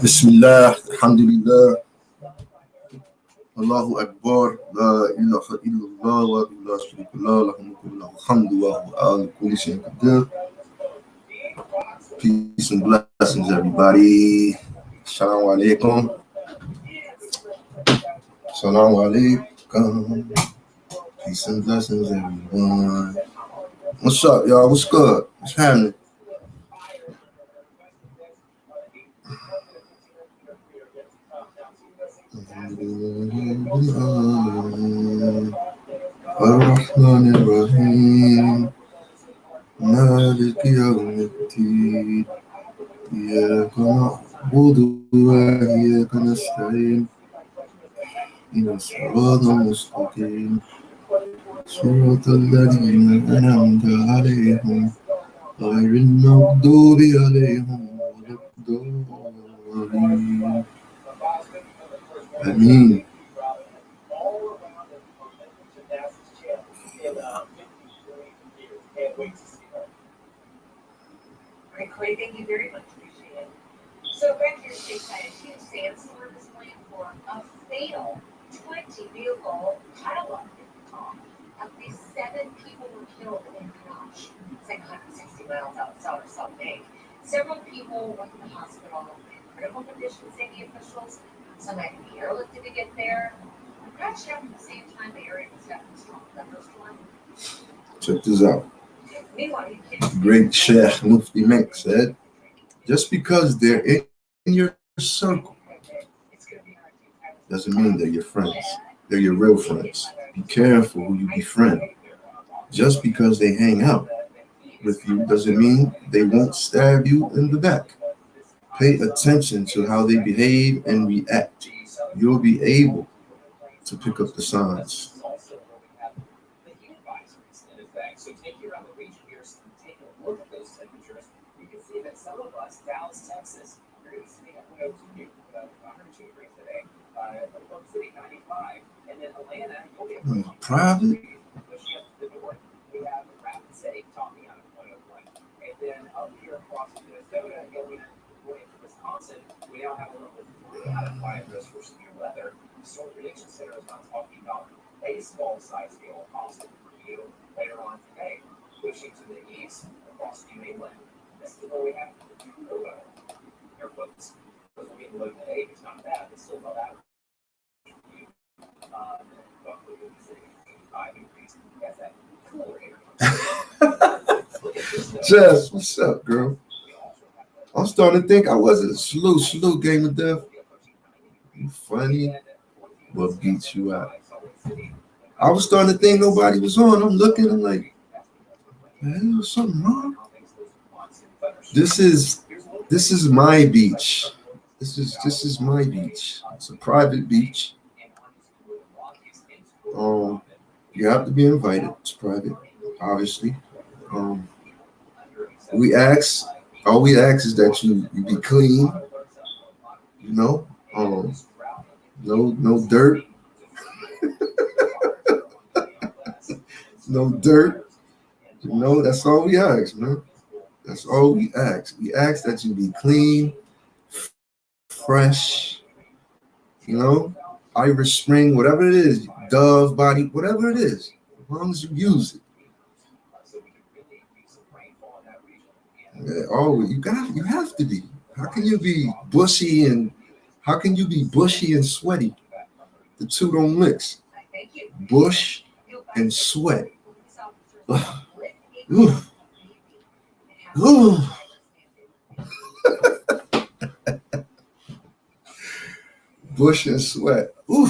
Bismillah, Alhamdulillah, Allahu Akbar, La ilaha illallah, wa la sharika lah, lahumul hamdu wa huwa ala kulli shay'in qadir. Peace and blessings, everybody. Assalamu alaikum. Assalamu alaikum. Peace and blessings, everyone. What's up, y'all? What's good? What's happening? Ar-Rahman Ar-Rahim, Malik Yawmiddin, Iyyaka na'budu wa iyyaka nasta'in, ihdinas siratal mustaqim, siratal ladzina an'amta 'alaihim, ghairil maghdubi 'alaihim waladdallin. Ameen. Great, Clay, thank you very much. Appreciate it. So, back here stateside, a huge sandstorm is planned for a fatal 20-vehicle pileup in Utah. At least 7 people were killed in the crash. It's like 160 miles outside of Salt Lake. Several people went to the hospital in critical condition, say the officials. Some had to be airlifted to get there. The crash happened at the same time the area was having a strong thunderstorm. Check this out. Meanwhile, you can't. Great Sheikh Mufti Menk said, just because they're in your circle doesn't mean they're your friends. They're your real friends. Be careful who you befriend. Just because they hang out with you doesn't mean they won't stab you in the back. Pay attention to how they behave and react. You'll be able to pick up the signs. So take you around the region here, take a look at those temperatures. You can see that some of us, Dallas, Texas, you're going to see at 102, 102 degrees today. Oklahoma City, 95. And then Atlanta, you'll be able to Private. push up to the north. We have Rapid City talking out of 101. And then up here across Minnesota, going to Wisconsin, we now have a little bit out of fire risk for severe weather. The Storm Prediction Center is not talking about a small size hail possible for you later on today, pushing to the east across New England. This is where we have the weather. Air quotes. Because we're getting low today, it's not bad. It's still not average. But we're going to be sitting at 85 degrees. That's that cooler air. Jess, what's up, girl? I'm starting to think I wasn't Salute, Game of Death. You funny. What beats you out? I was starting to think nobody was on. I'm looking, I'm like, man, there's something wrong. This is my beach. This is my beach. It's a private beach. You have to be invited. It's private, obviously. All we ask is that you be clean, you know. No dirt. No dirt. You know, that's all we ask, man. That's all we ask. We ask that you be clean, fresh, you know, Irish Spring, whatever it is, Dove body, whatever it is, as long as you use it. Yeah, always, you have to be. How can you be bushy and sweaty? The two don't mix. Bush and sweat. Ooh. Ooh. Bush and sweat. Ooh.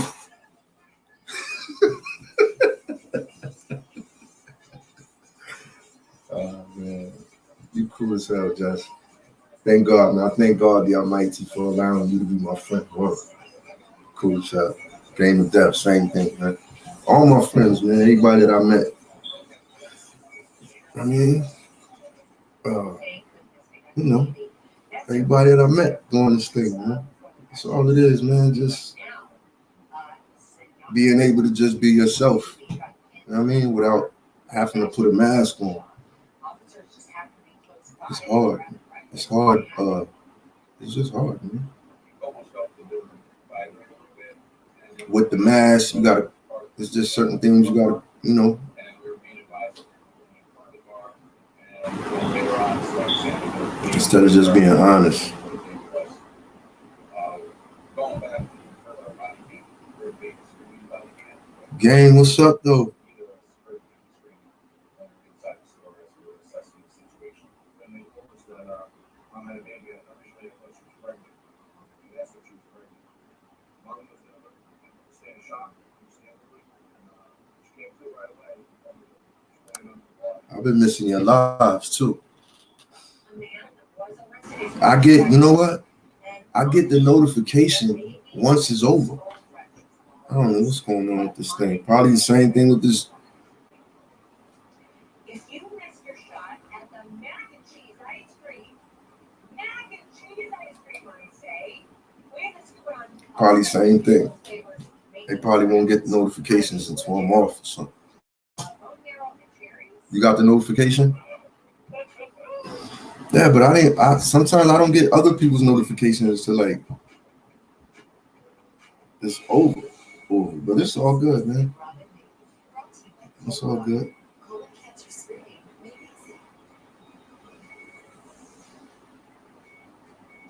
Oh man, you cool as hell, Jess. Thank God, man. I thank God the Almighty for allowing you to be my friend. Whoa. Cool as hell. Game of Death, same thing, man. All my friends, man. Anybody that I met. I mean, you know, everybody that I met doing this thing, man. That's all it is, man. Just being able to just be yourself. You know what I mean? Without having to put a mask on. It's hard. It's hard. It's just hard, man. With the mask, you gotta. It's just certain things you gotta, instead of just being honest. Gang, what's up though? I've been missing your lives too. I get, you know what? I get the notification once it's over. I don't know what's going on with this thing. Probably the same thing with this. If you missed your shot at the mac and cheese ice cream, I say, Probably same thing. They probably won't get the notifications until I'm off or something. You got the notification? Yeah, but sometimes I don't get other people's notifications to like it's over. But it's all good, man. It's all good.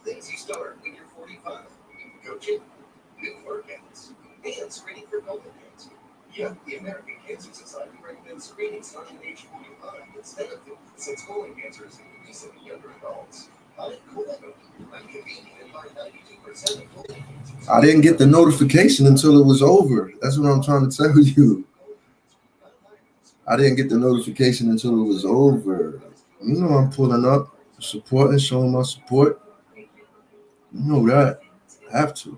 Things you start when you're 45. Coaching, new workouts, and screening for colon cancer. Yeah, the American Cancer Society recommends screening starting at age 45 instead of 50, since colon cancer is increasing in younger adults. I didn't get the notification until it was over. That's what I'm trying to tell you. I didn't get the notification until it was over. You know I'm pulling up, supporting, showing my support. You know that. I have to.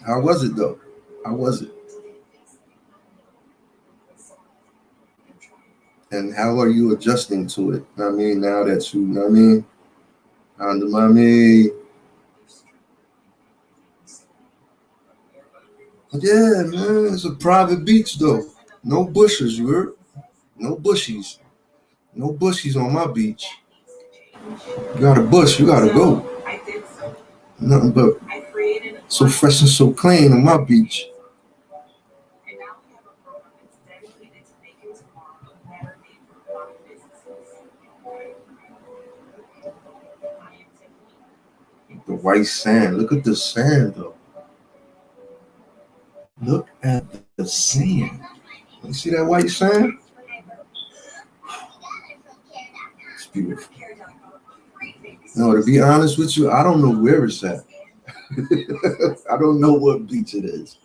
How was it though? How was it? And how are you adjusting to it? I mean, now that you, under mommy. Yeah, man, it's a private beach though. No bushes, you heard? No bushies. No bushies on my beach. You got a bush, you gotta go. Nothing but so fresh and so clean on my beach. The white sand. Look at the sand though. Look at the sand. You see that white sand? It's beautiful. No, to be honest with you, I don't know where it's at. I don't know what beach it is.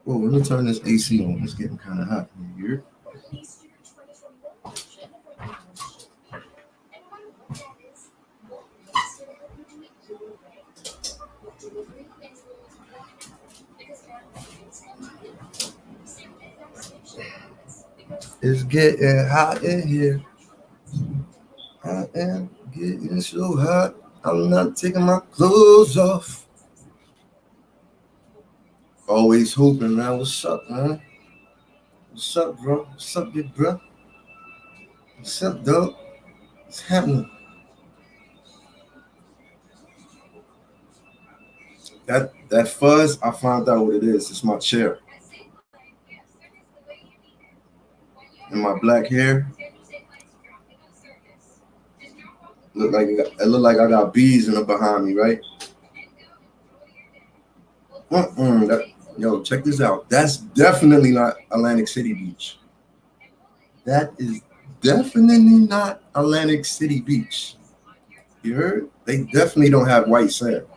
Well, let me turn this AC on. It's getting kind of hot in here. It's getting hot in here. I am getting so hot. I'm not taking my clothes off. Always hoping, man. What's up, man? What's up, bro? What's up, big bro? What's up, dog? What's happening? That fuzz, I found out what it is. It's my chair. And my black hair. It look like I got bees in the behind me, right? Yo, check this out. That's definitely not Atlantic City Beach. That is definitely not Atlantic City Beach. You heard? They definitely don't have white sand.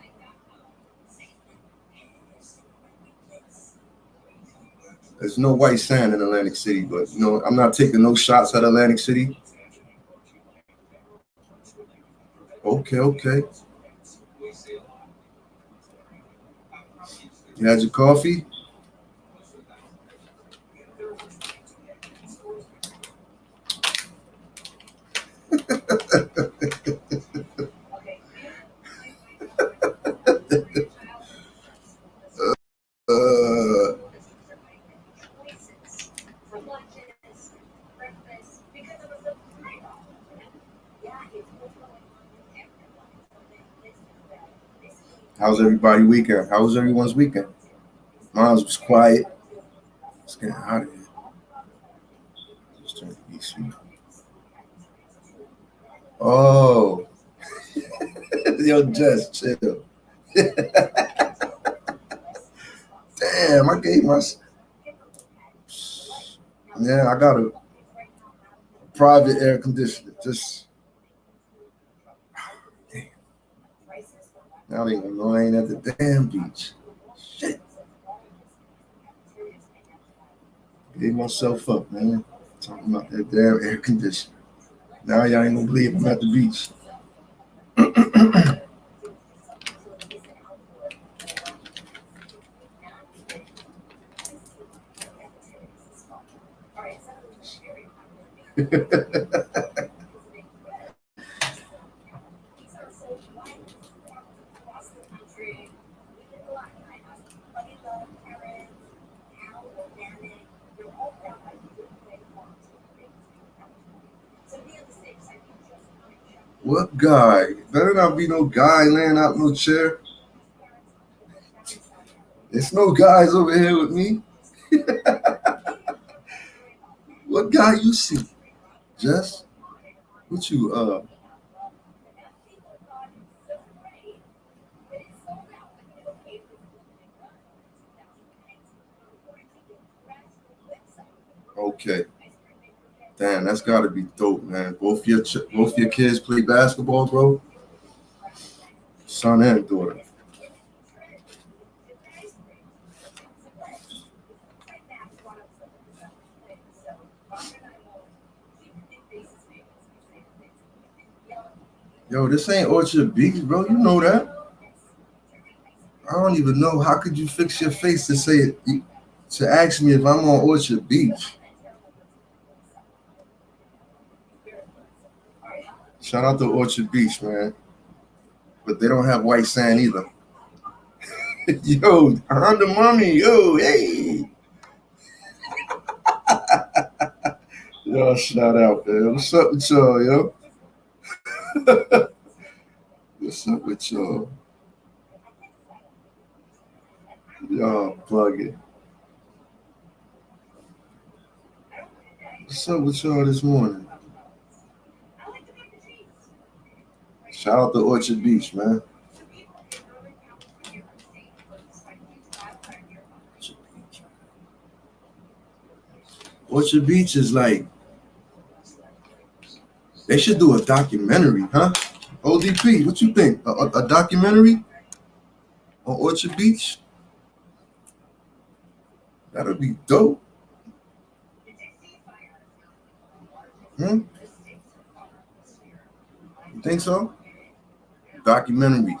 There's no white sand in Atlantic City, but I'm not taking no shots at Atlantic City. Okay. You had your coffee? How's everybody weekend? How was everyone's weekend? Mine was quiet. It's getting hot in here. Just turn the AC. Oh, yo, just chill. Damn, I gave my. Yeah, I got a private air conditioner. Just. Damn. Now they gonna know I ain't at the damn beach. Shit. Gave myself up, man. Talking about that damn air conditioner. Now y'all ain't gonna believe I'm at the beach. What guy? Better not be no guy laying out no chair. There's no guys over here with me. What guy you see? Jess? What you okay. Damn, that's gotta be dope, man. Both your kids play basketball, bro. Son and daughter. Yo, this ain't Orchard Beach, bro. You know that. I don't even know. How could you fix your face to say it, to ask me if I'm on Orchard Beach? Shout out to Orchard Beach, man. But they don't have white sand either. Yo, Honda Mommy, yo, hey. Yo, shout out, man. What's up with y'all, yo? What's up with y'all? Y'all plug it. What's up with y'all this morning? Shout out to Orchard Beach, man. Orchard Beach is like, they should do a documentary, huh? ODP, what you think? A documentary on Orchard Beach? That'd be dope. You think so? Documentary.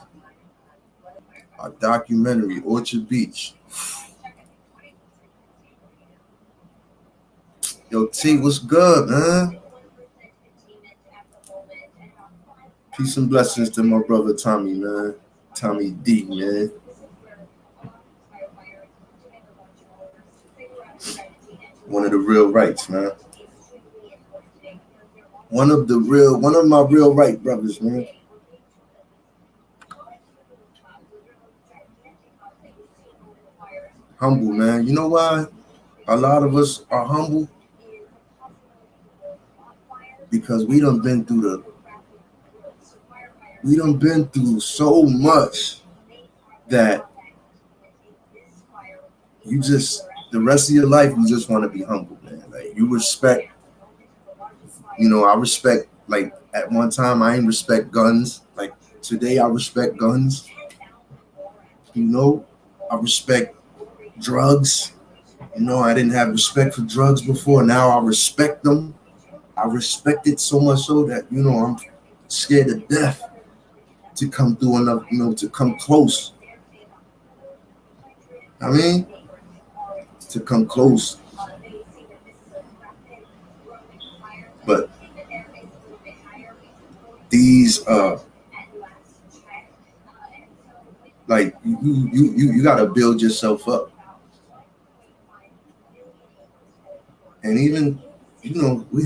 A documentary, Orchard Beach. Yo, T, what's good, man? Peace and blessings to my brother Tommy, man. Tommy D, man. One of the real rights, man. One of my real right brothers, man. Humble, man. You know why a lot of us are humble? Because we done been through so much that you just, the rest of your life, you just want to be humble, man. Like, you respect, I respect, like, at one time, I didn't respect guns. Like, today, I respect guns. I respect drugs. I didn't have respect for drugs before. Now I respect them. I respect it so much so that, I'm scared to death to come through enough, to come close. To come close. But these, like, you got to build yourself up. And even,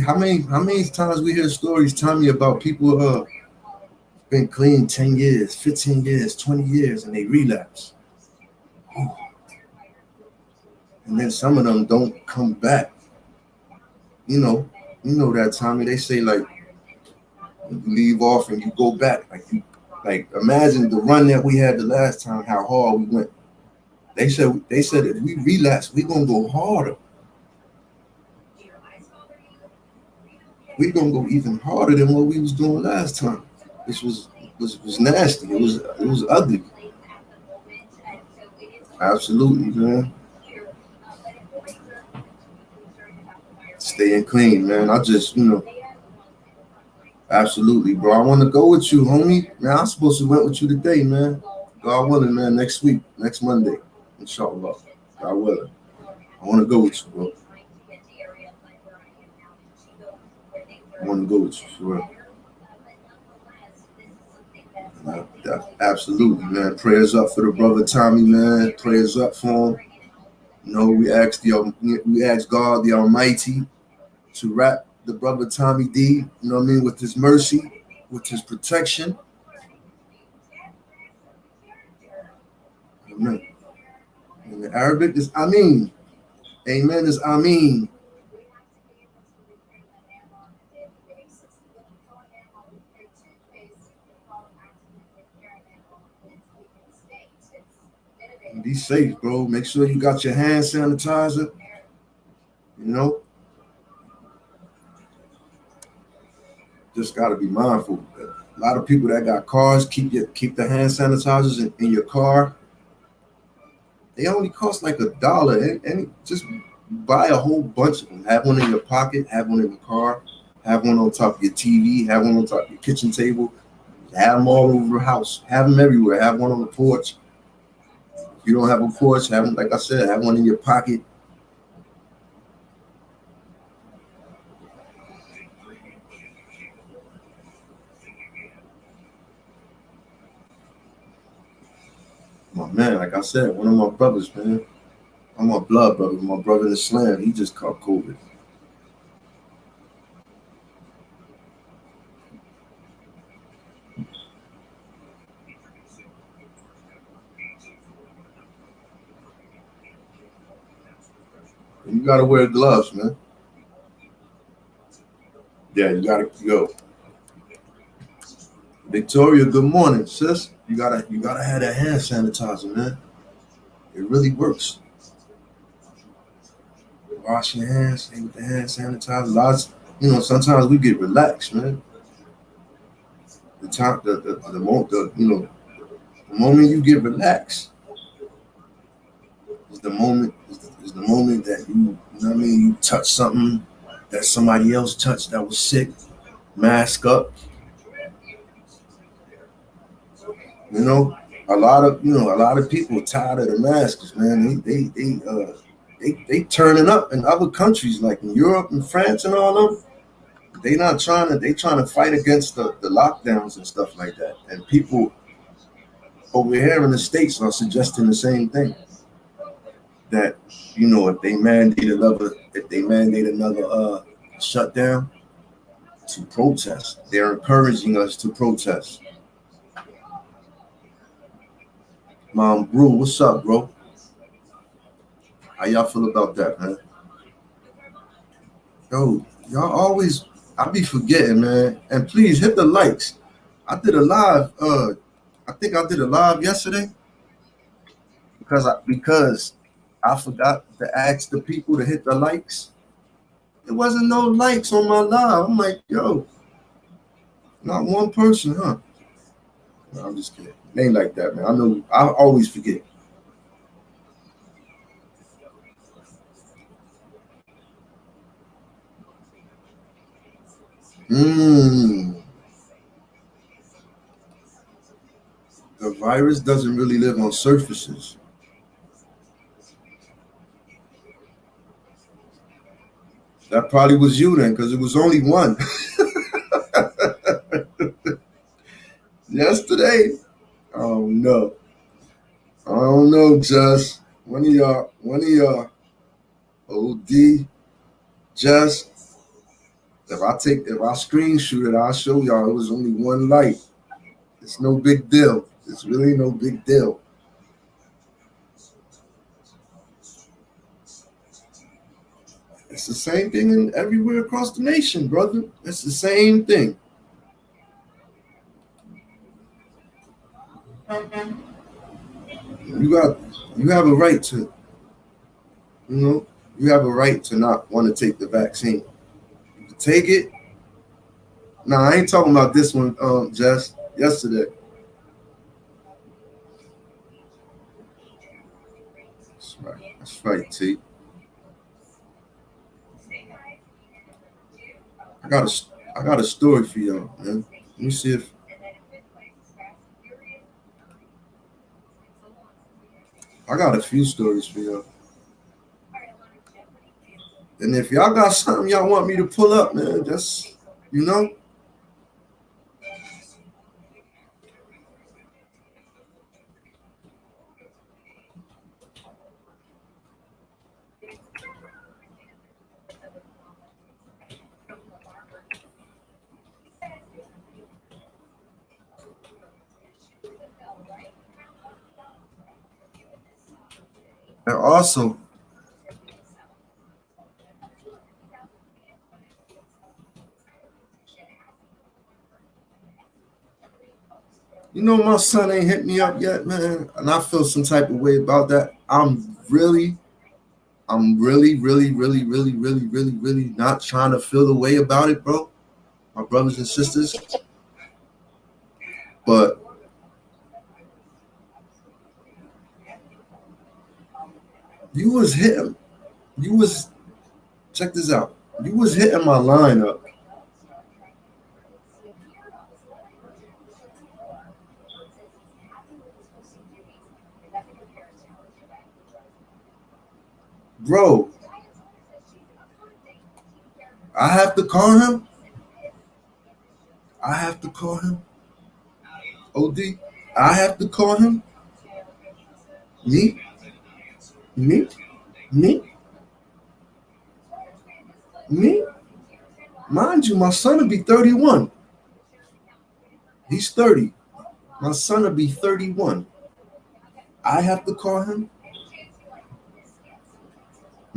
how many times we hear stories, Tommy, about people been clean 10 years, 15 years, 20 years, and they relapse. And then some of them don't come back. You know that, Tommy. They say like you leave off and you go back. Like imagine the run that we had the last time, how hard we went. They said if we relapse, we're gonna go harder. We're gonna go even harder than what we was doing last time. This was nasty. It was ugly. Absolutely, man. Staying clean, man. I just, absolutely, bro. I want to go with you, homie. Man, I'm supposed to went with you today, man. God willing, man. Next week, next Monday, inshallah. God willing. I want to go with you, bro. I want to go with you, for real. Absolutely, man. Prayers up for the brother Tommy, man. Prayers up for him. We ask God the Almighty to wrap the brother Tommy D, with his mercy, with his protection. Amen. In the Arabic is Amin. Amen is Amin. Be safe, bro. Make sure you got your hand sanitizer. Just gotta be mindful. A lot of people that got cars keep the hand sanitizers in your car. They only cost like $1, and just buy a whole bunch of them. Have one in your pocket. Have one in your car. Have one on top of your TV. Have one on top of your kitchen table. Have them all over the house. Have them everywhere. Have one on the porch. If you don't have a porch, have one, like I said, have one in your pocket. My man, like I said, one of my brothers, man. I'm my blood brother. My brother in Islam, he just caught COVID. You gotta wear gloves, man. Yeah, you gotta go. Victoria, good morning, sis. You gotta have that hand sanitizer, man. It really works. Wash your hands, stay with the hand sanitizer. Lots, sometimes we get relaxed, man. The moment you get relaxed is the moment that you touch something that somebody else touched that was sick. Mask up. A lot of people tired of the masks, man. They turning up in other countries like in Europe and France and all them. They trying to fight against the lockdowns and stuff like that. And people over here in the States are suggesting the same thing. That if they mandate another shutdown, to protest. They're encouraging us to protest. Mom Brew, what's up, bro? How y'all feel about that, man? Yo, y'all always, I be forgetting, man. And please hit the likes. I did a live, I think I did a live yesterday because I forgot to ask the people to hit the likes. There wasn't no likes on my live. I'm like, yo, not one person, huh? No, I'm just kidding. It ain't like that, man. I know I always forget. The virus doesn't really live on surfaces. That probably was you then, because it was only one. Yesterday, I don't know, just one of y'all, OD, just if I screenshot it, I'll show y'all it was only one light. It's no big deal. It's really no big deal. It's the same thing in everywhere across the nation, brother. It's the same thing. You have a right to, you have a right to not want to take the vaccine. You can take it. Nah, I ain't talking about this one, Jess. Yesterday. That's right. That's right, T. I got a story for y'all, man. Let me see if I got a few stories for y'all. And if y'all got something y'all want me to pull up, man, just and also, my son ain't hit me up yet, man, and I feel some type of way about that. I'm really, really, really, really, really, really, really, really not trying to feel the way about it, bro. My brothers and sisters, but you was hitting. Check this out. You was hitting my line up. Bro, I have to call him. OD, I have to call him. Me. Mind you, my son will be 31. He's 30. My son will be 31. I have to call him.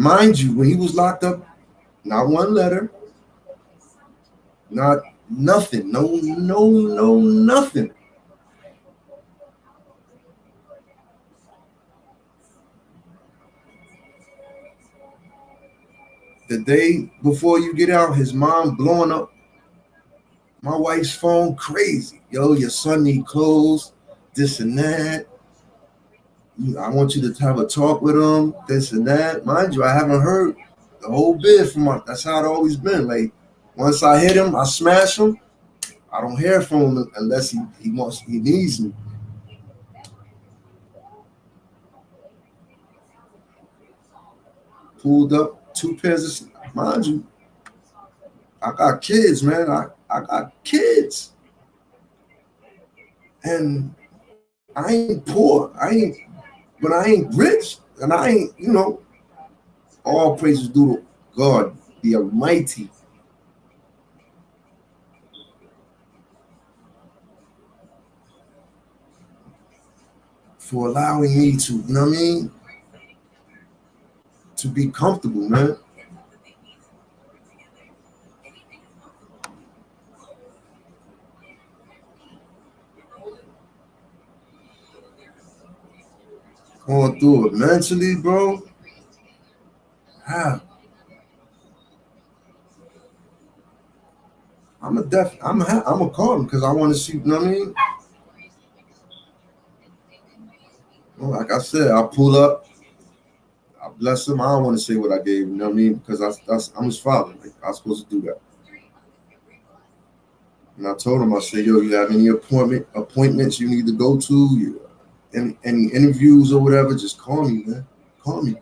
Mind you, when he was locked up, not one letter, not nothing, no, nothing. The day before you get out, his mom blowing up my wife's phone crazy. Yo, your son need clothes, this and that. I want you to have a talk with him, this and that. Mind you, I haven't heard the whole bit from him. That's how it always been. Like, once I hit him, I smash him. I don't hear from him unless he needs me. Pulled up 2 pairs of, mind you, I got kids, man. I got kids. And I ain't poor. But I ain't rich. And I ain't, all praises due to God, the Almighty. For allowing me to, to be comfortable, man. Going through it mentally, bro. How? I'm a call him because I want to see, Well, like I said, I'll pull up. I bless him. I don't want to say what I gave him, because I'm his father. Like, I'm supposed to do that. And I told him, I said, yo, you have any appointments you need to go to? Any interviews or whatever, just call me, man. Call me.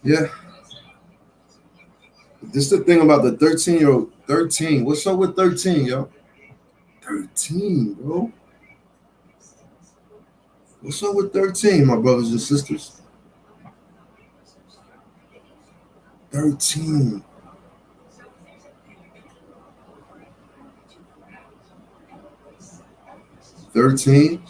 Yeah. This is the thing about the 13-year-old. 13. What's up with 13, yo? 13, bro. What's up with 13, my brothers and sisters? 13. 13.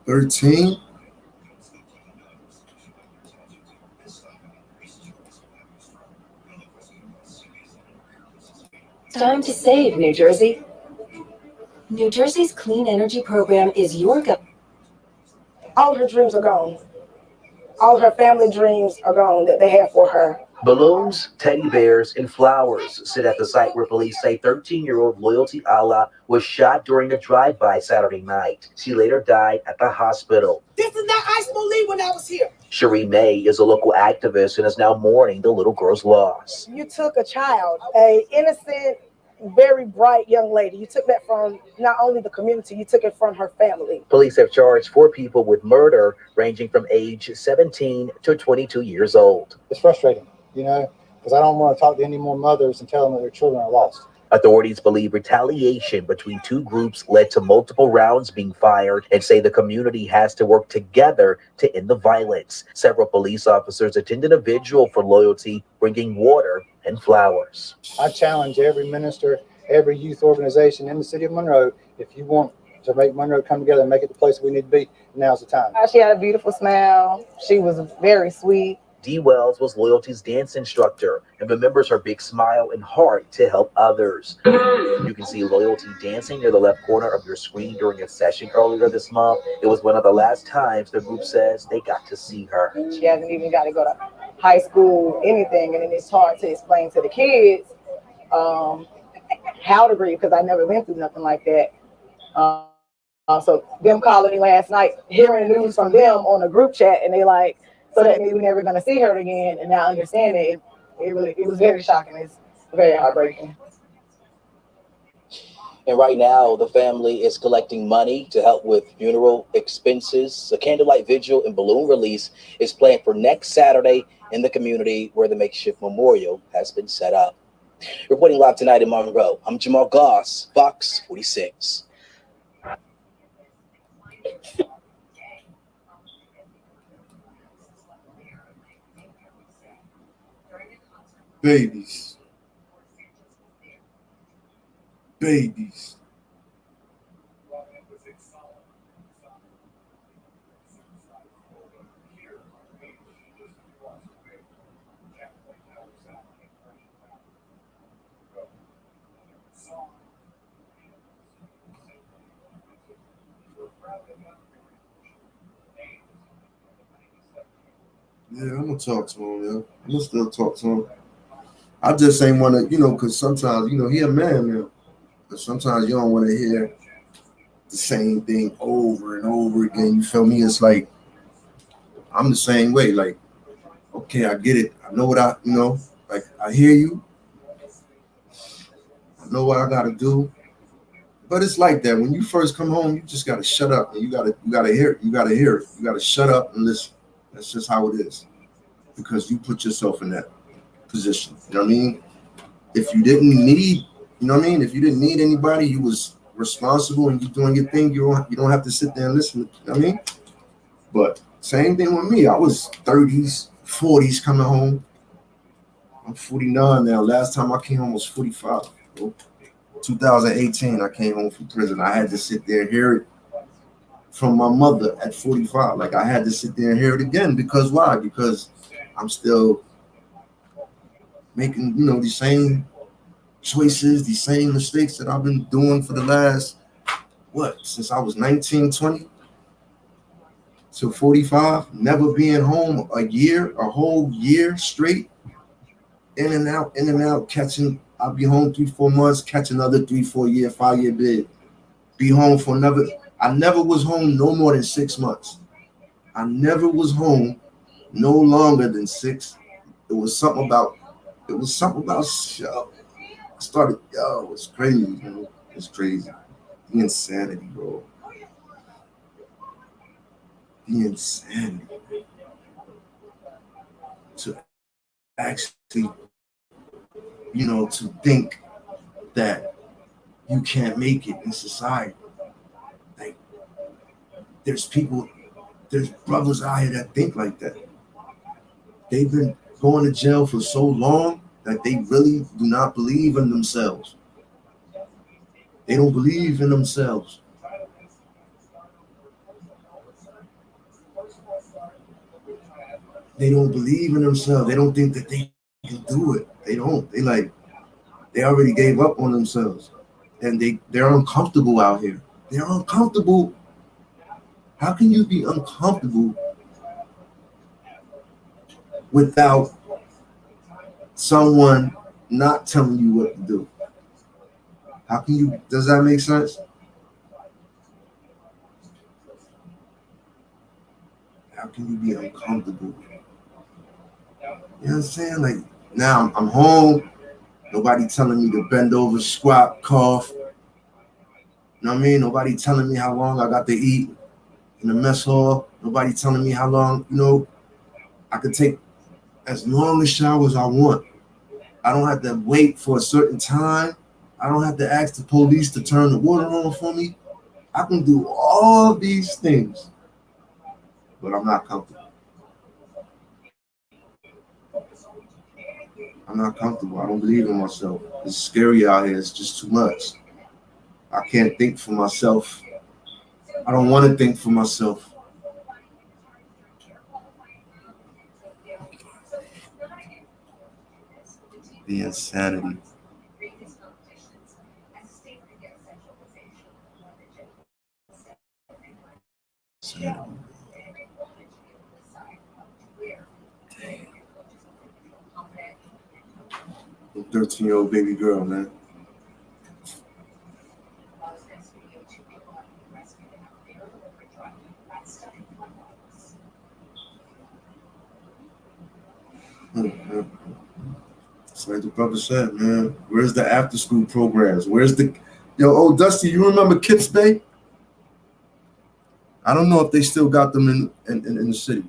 13. Time to save, New Jersey. New Jersey's clean energy program is your All her dreams are gone. All her family dreams are gone that they had for her. Balloons, teddy bears, and flowers sit at the site where police say 13-year-old Loyalty Allah was shot during a drive-by Saturday night. She later died at the hospital. This is not Ice Lee when I was here. Cherie May is a local activist and is now mourning the little girl's loss. You took a child, a innocent, very bright young lady. You took that from not only the community, you took it from her family. Police have charged 4 people with murder ranging from age 17 to 22 years old. It's frustrating, because I don't want to talk to any more mothers and tell them that their children are lost. Authorities believe retaliation between 2 groups led to multiple rounds being fired and say the community has to work together to end the violence. Several police officers attended a vigil for Loyalty, bringing water and flowers. I challenge every minister, every youth organization in the city of Monroe, if you want to make Monroe come together and make it the place we need to be, now's the time. She had a beautiful smile. She was very sweet. Dee Wells was Loyalty's dance instructor and remembers her big smile and heart to help others. You can see Loyalty dancing near the left corner of your screen during a session earlier this month. It was one of the last times the group says they got to see her. She hasn't even got to go to high school, anything, and then it's hard to explain to the kids how to grieve, because I never went through nothing like that. So them calling me last night, hearing the news from them on a group chat, and they like, so that means we're never going to see her again. And now understanding it was very shocking. It's very heartbreaking. And right now, the family is collecting money to help with funeral expenses. A candlelight vigil and balloon release is planned for next Saturday in the community where the makeshift memorial has been set up. Reporting live tonight in Monroe, I'm Jamal Goss, Fox 46. Babies. Babies. Yeah, I'm gonna talk to him, yo. I'm gonna still talk to him. I just ain't wanna, because sometimes, he a man now. But sometimes you don't want to hear the same thing over and over again. You feel me? It's like I'm the same way. Like, okay, I get it. I know what like I hear you. I know what I gotta do. But it's like that. When you first come home, you just gotta shut up and you gotta hear it. You gotta hear it. You gotta shut up and listen. That's just how it is. Because you put yourself in that position. You know what I mean? If you didn't need, if you didn't need anybody, you was responsible and you doing your thing, you don't have to sit there and listen. You know what I mean? But same thing with me. I was 30s, 40s coming home. I'm 49 now. Last time I came home was 45. 2018, I came home from prison. I had to sit there and hear it from my mother at 45. Like I had to sit there and hear it again. Because why? Because I'm still making, these same choices, these same mistakes that I've been doing for the last, since I was 19, 20 to 45, never being home a whole year straight, in and out, catching, I'll be home 3-4 months, catch another 3-4 year, 5-year bid, be home for another. I never was home no more than 6 months. I never was home no longer than 6. It was something about it's crazy, man. It's crazy. The insanity, bro. The insanity. To actually to think that you can't make it in society. Like, there's brothers out here that think like that. They've been going to jail for so long that they really do not believe in themselves. They don't believe in themselves. They don't believe in themselves. They don't think that they can do it. They don't. They already gave up on themselves. And they're uncomfortable out here. They're uncomfortable. How can you be uncomfortable without someone not telling you what to do? How can you, does that make sense? How can you be uncomfortable? You know what I'm saying? Like, now I'm home, nobody telling me to bend over, squat, cough. You know what I mean? Nobody telling me how long I got to eat in the mess hall. Nobody telling me how long, I could take as long a shower as I want. I don't have to wait for a certain time. I don't have to ask the police to turn the water on for me. I can do all these things, but I'm not comfortable. I'm not comfortable. I don't believe in myself. It's scary out here. It's just too much. I can't think for myself. I don't want to think for myself. The insanity. Damn. 13-year-old baby girl, man. It's like the brother said, man. Where's the after school programs? Where's the old Dusty? You remember Kips Bay? I don't know if they still got them in the city.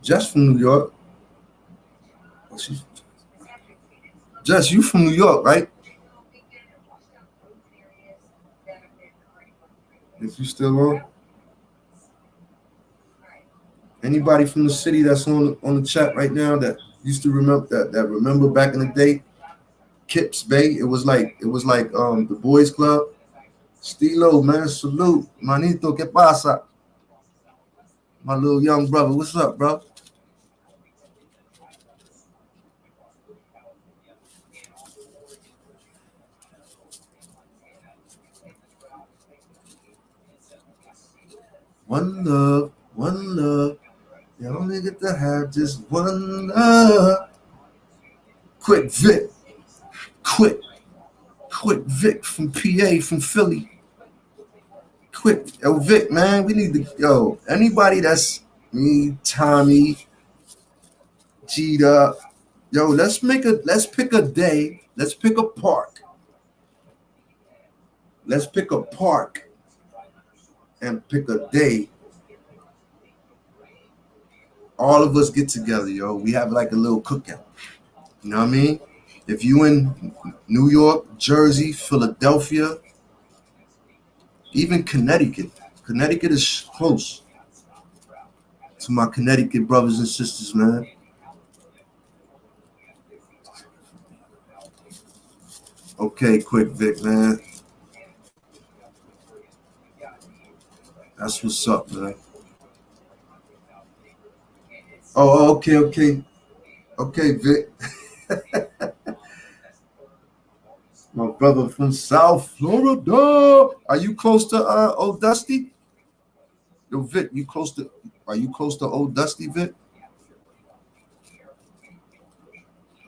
Jess from New York. Jess, you from New York, right? If you still on. Anybody from the city that's on the chat right now that used to remember that remember back in the day, Kips Bay. It was like the boys club. Stilo, man, salute. Manito, ¿qué pasa? My little young brother, what's up, bro? One love, one love. You only get to have just one love. Quick Vic. Quick Vic from PA, from Philly. Quick, yo, Vic, man, we need to, anybody that's me, Tommy, G'd up, let's pick a day, let's pick a park. Let's pick a park and pick a day. All of us get together, yo. We have like a little cookout. You know what I mean? If you in New York, Jersey, Philadelphia, even Connecticut is close to my Connecticut brothers and sisters, man. Okay, Quick Vic, man. That's what's up, man. Oh, okay, Vic. My brother from South Florida. Are you close to Old Dusty? Yo, Vic, are you close to Old Dusty, Vic?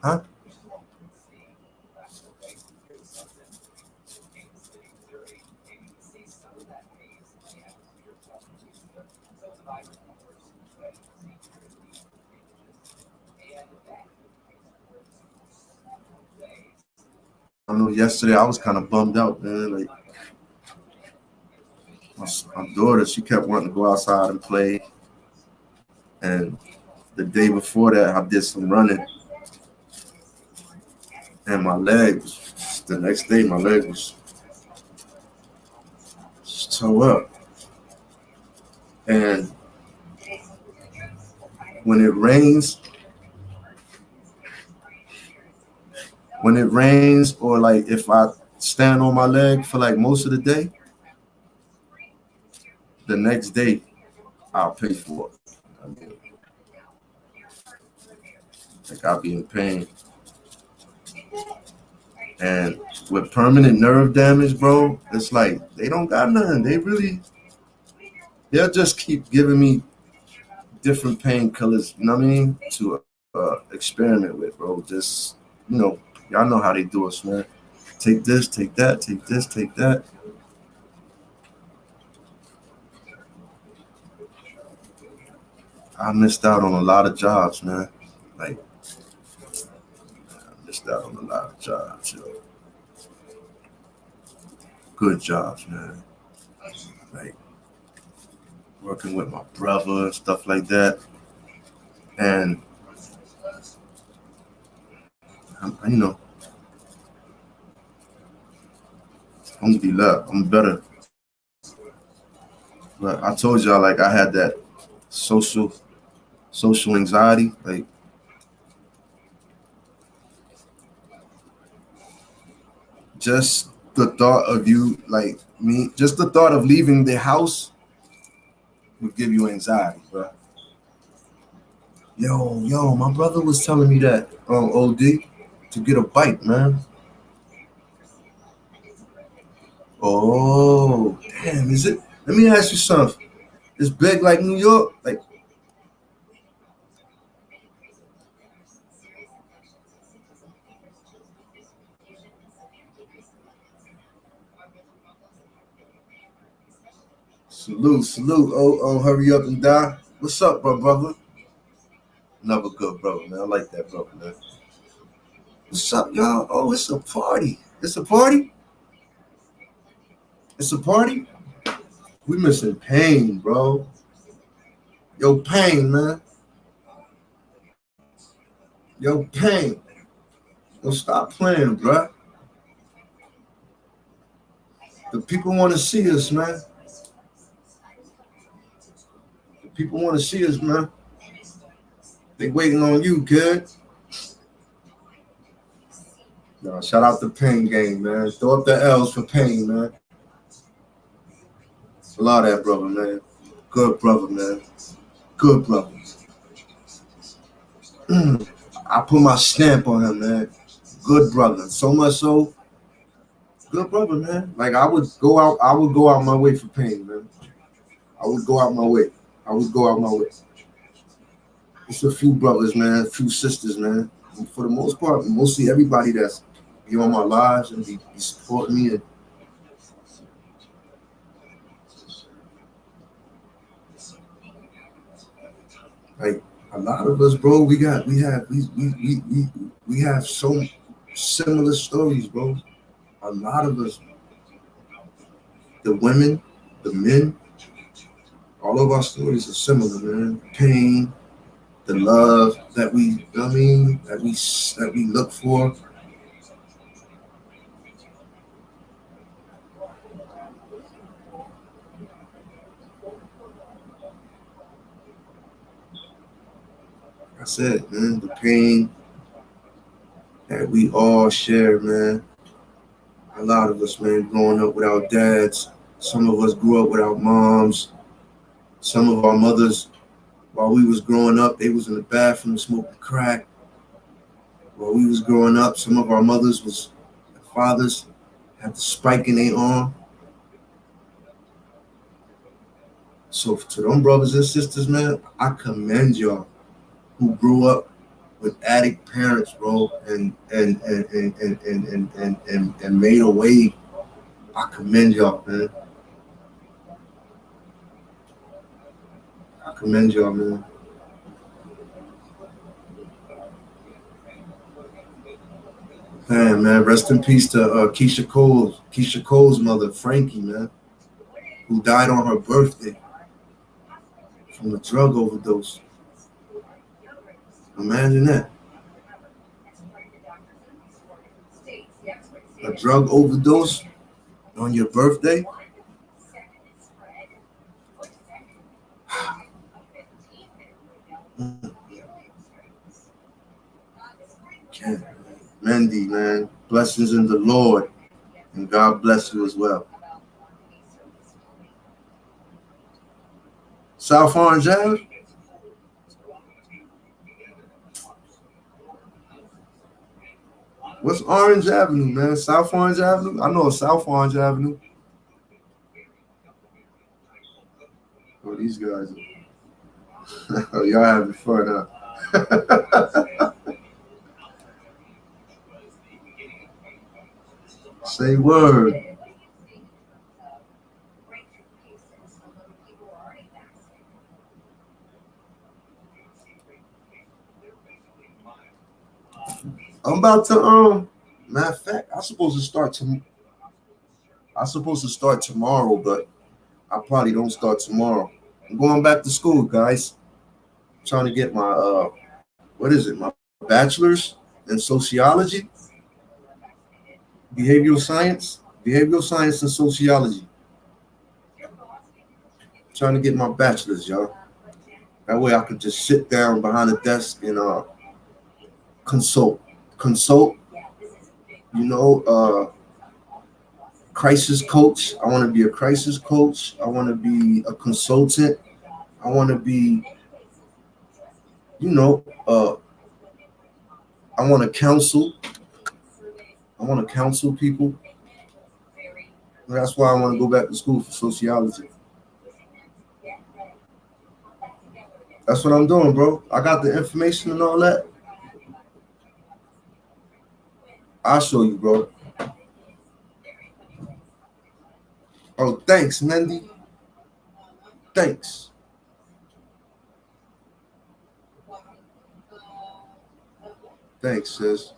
Huh? I know yesterday I was kind of bummed out, man. Like my daughter, she kept wanting to go outside and play. And the day before that, I did some running. And my leg was, the next day, my leg was toe up. And when it rains, or like if I stand on my leg for like most of the day, the next day I'll pay for it. I mean, like I'll be in pain. And with permanent nerve damage, bro, it's like they don't got nothing. They'll just keep giving me different painkillers, you know what I mean, to experiment with, bro. Just, y'all know how they do us, man. Take this, take that, take this, take that. I missed out on a lot of jobs, man. Like, I missed out on a lot of jobs, yo. Good jobs, man. Like, working with my brother and stuff like that. And, I'm better. But I told y'all, like, I had that social anxiety. Like, just the thought of just the thought of leaving the house would give you anxiety, bro. Yo, my brother was telling me that OD to get a bike, man. Oh, damn, is it? Let me ask you something. It's big like New York? Like, salute. Oh, hurry up and die. What's up, brother? Another good brother, man. I like that brother, man. What's up, y'all? Oh, it's a party. It's a party? It's a party? We missing Pain, bro. Yo, Pain, man. Yo, Pain. Yo, stop playing, bro. The people want to see us, man. The people want to see us, man. They waiting on you, kid. No, shout out to Pain Gang, man. Throw up the L's for Pain, man. Love that brother, man. Good brother, man. Good brother. I put my stamp on him, man. Good brother. So much so, good brother, man. Like I would go out my way for Pain, man. I would go out my way. It's a few brothers, man, a few sisters, man. And for the most part, mostly everybody that's be on my lives and be supporting me. And like a lot of us, bro, we have so similar stories, bro. A lot of us, the women, the men, all of our stories are similar, man. Pain, the love that we look for. I said, man, the pain that we all share, man. A lot of us, man, growing up without dads. Some of us grew up without moms. Some of our mothers, while we was growing up, they was in the bathroom smoking crack. While we was growing up, some of our fathers had the spike in their arm. So to them brothers and sisters, man, I commend y'all who grew up with addict parents, bro, and made a way. I commend y'all, man. I commend y'all, man. Man, rest in peace to Keisha Cole's mother, Frankie, man, who died on her birthday from a drug overdose. Imagine that. a drug overdose on your birthday? Okay. Mandy, man, blessings in the Lord, and God bless you as well. South Orange Ave? What's Orange Avenue, man? South Orange Avenue? I know it's South Orange Avenue. Oh, these guys. Oh, y'all having fun, huh? Say word. I'm about to matter of fact, I'm supposed to start tomorrow, but I probably don't start tomorrow. I'm going back to school, guys. I'm trying to get my what is it? My bachelor's in sociology, behavioral science and sociology. Trying to get my bachelor's, y'all. That way I could just sit down behind the desk and consult, you know, crisis coach. I want to be a crisis coach. I want to be a consultant. I want to be, you know, I want to counsel. I want to counsel people. And that's why I want to go back to school for sociology. That's what I'm doing, bro. I got the information and all that. I'll show you, bro. Oh, thanks, Mandy. Thanks. Thanks, sis.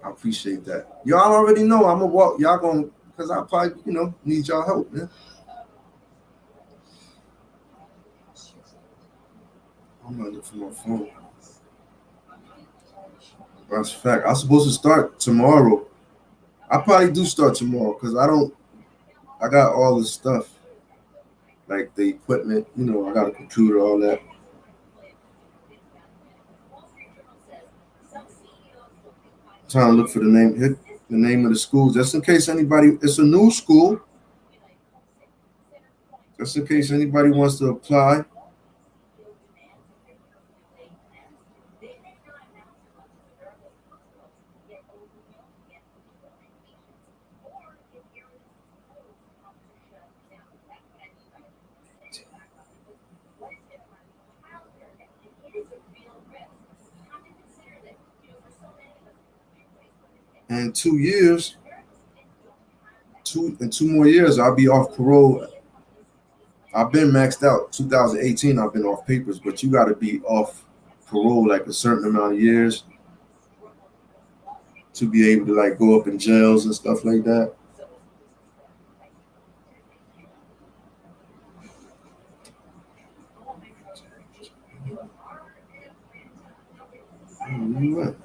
I appreciate that. Y'all already know I'm gonna walk. Y'all gonna, because I probably, you know, need y'all help, man. I'm gonna look for my phone. That's a fact. I'm supposed to start tomorrow. I probably do start tomorrow because I got all the stuff, like the equipment, you know, I got a computer, all that. Trying to look for the name of the school, just in case anybody, it's a new school. Just in case anybody wants to apply. In 2 years, in 2 more years, I'll be off parole. I've been maxed out. 2018, I've been off papers, but you got to be off parole like a certain amount of years to be able to like go up in jails and stuff like that. What?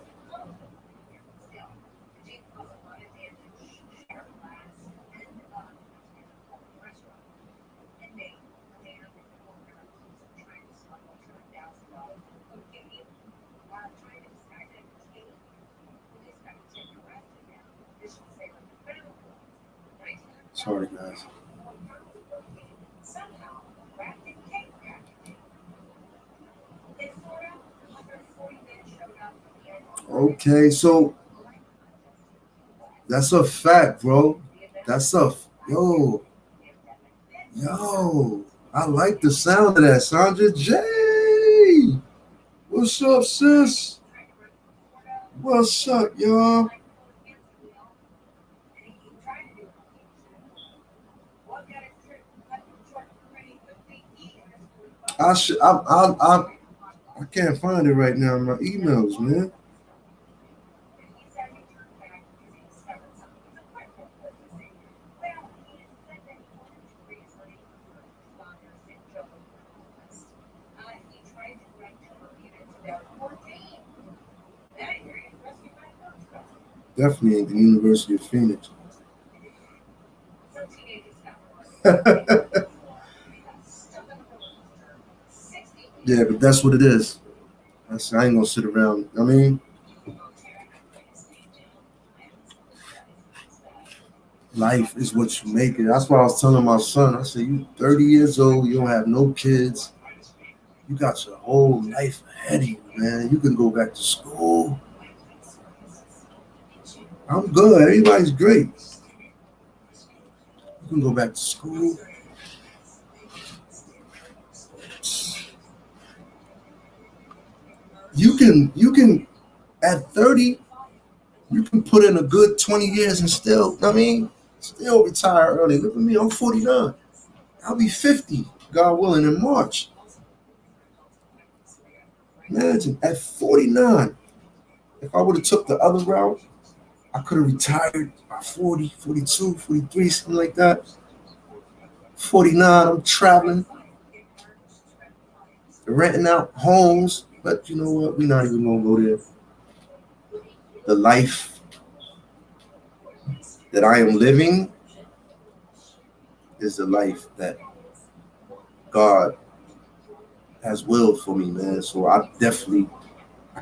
Sorry, guys. Okay, so that's a fact, bro. That's yo. I like the sound of that, Sandra J. What's up, sis? What's up, y'all? I can't find it right now in my emails, man. Definitely at the University of Phoenix. Yeah, but that's what it is. I ain't gonna sit around. I mean, life is what you make it. That's why I was telling my son. I said, "You 30 years old. You don't have no kids. You got your whole life ahead of you, man. You can go back to school. I'm good. Everybody's great. You can go back to school." You can at 30, you can put in a good 20 years and still, still retire early. Look at me, I'm 49. I'll be 50, God willing, in March. Imagine at 49, if I would have took the other route, I could have retired by 40, 42, 43, something like that. 49, I'm traveling, renting out homes. But you know what? We're not even going to go there. The life that I am living is the life that God has willed for me, man. So I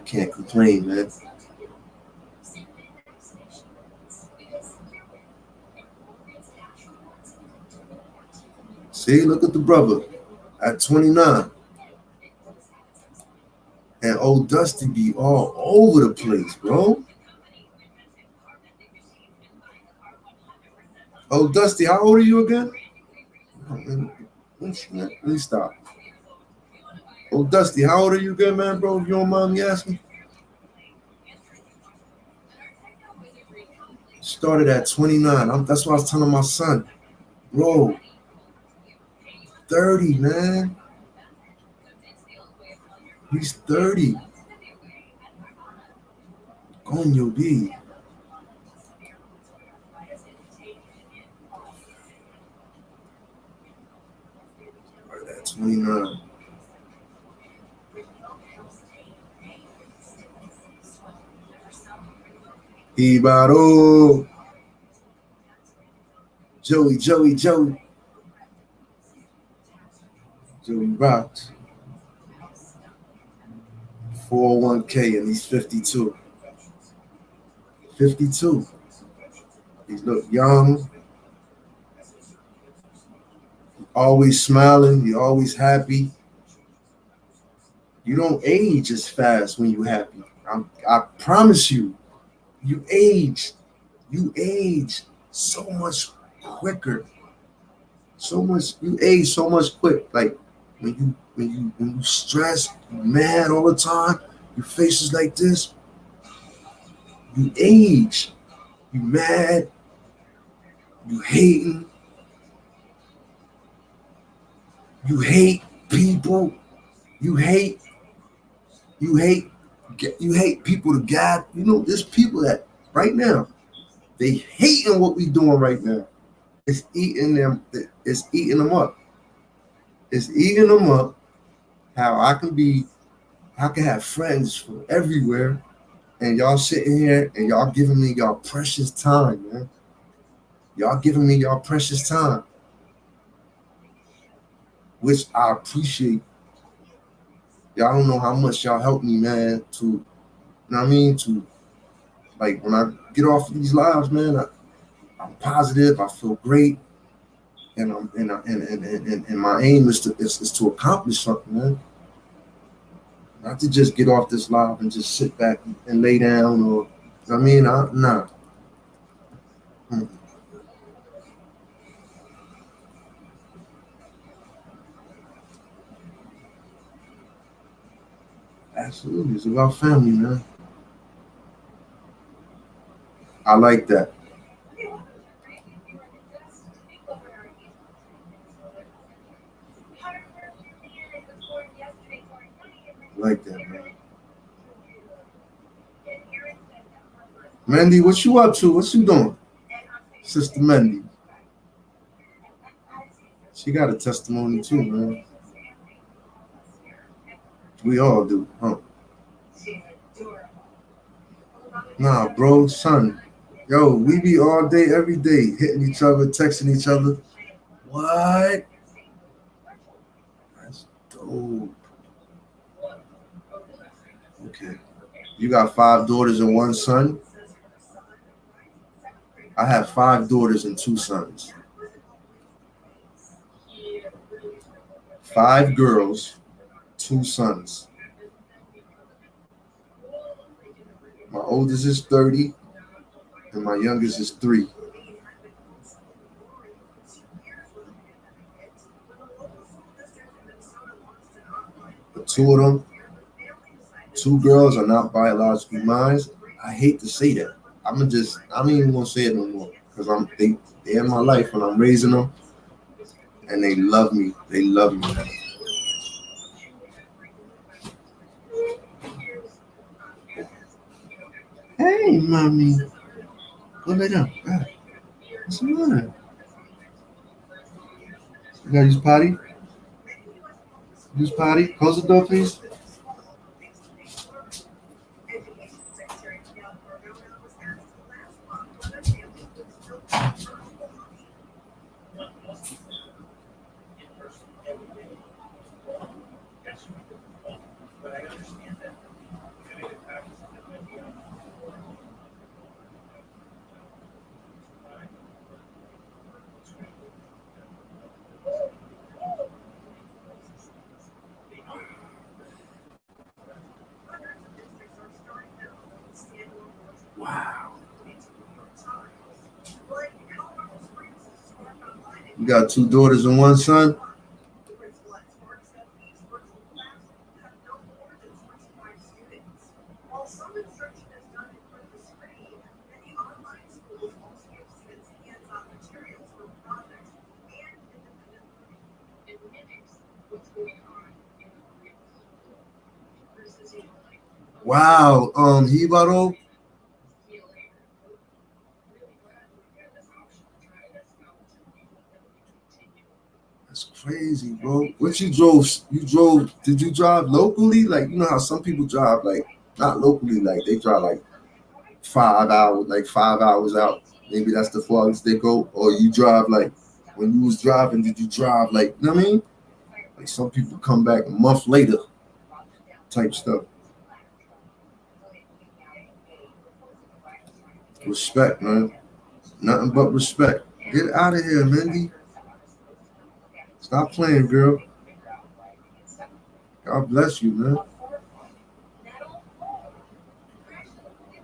can't complain, man. See, look at the brother at 29. And old Dusty be all over the place, bro. Oh, Dusty, how old are you again? Let me stop. Oh, Dusty, how old are you again, man, bro? If you don't mind me asking. Started at 29. That's what I was telling my son. Bro, 30, man. He's 30. Coño, B. Right at 29. Ibaro. Joey. Joey rocks. 401k and he's 52. 52. He look young. Always smiling. You're always happy. You don't age as fast when you're happy. I promise you. You age so much quicker. You age so much quick. Like when you stress, you mad all the time, your face is like this. You age. You mad. You hating. You hate people. You hate people to gab. You know, there's people that right now, they hating what we doing right now. It's eating them. It's eating them up. It's eating them up. How I can have friends from everywhere, and y'all sitting here and y'all giving me y'all precious time, man. Y'all giving me y'all precious time, which I appreciate. Y'all don't know how much y'all help me, man, to, you know what I mean? To, like, when I get off of these lives, man, I'm positive, I feel great, and my aim is to accomplish something, man. Not to just get off this live and just sit back and lay down, or, I mean, nah. Absolutely, it's about family, man. I like that. Like that, man. Mandy, what you up to? What you doing? Sister Mandy. She got a testimony too, man. We all do, huh? Nah, bro, son. Yo, we be all day, every day, hitting each other, texting each other. What? That's dope. Okay. You got 5 daughters and 1 son? I have 5 daughters and 2 sons. 5 girls, 2 sons. My oldest is 30, and my youngest is 3. But 2 of them, 2 girls are not biologically mine. I hate to say that. I ain't even gonna say it no more because they're in my life and I'm raising them, and they love me. They love me. Hey, mommy, go lay down. God, what's the matter? You gotta use potty. Use potty. Close the door, please. Wow. You got 2 daughters and 1 son? Wow. Hibaro. That's crazy, bro. What you drove? Did you drive locally? Like, you know how some people drive, like, not locally, like they drive like 5 hours, like 5 hours out. Maybe that's the farthest they go. Or you drive like, when you was driving, did you drive like, you know what I mean? Like some people come back a month later type stuff. Respect, man. Nothing but respect. Get out of here, Mindy. Stop playing, girl. God bless you, man.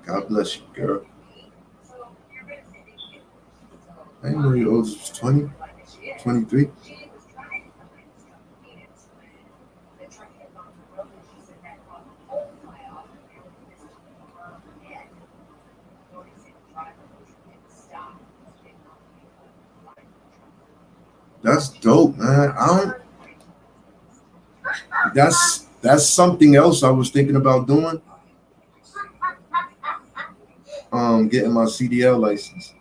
God bless you, girl. I didn't know your oldest was 20, 23. That's dope, man. That's something else I was thinking about doing. Getting my CDL license.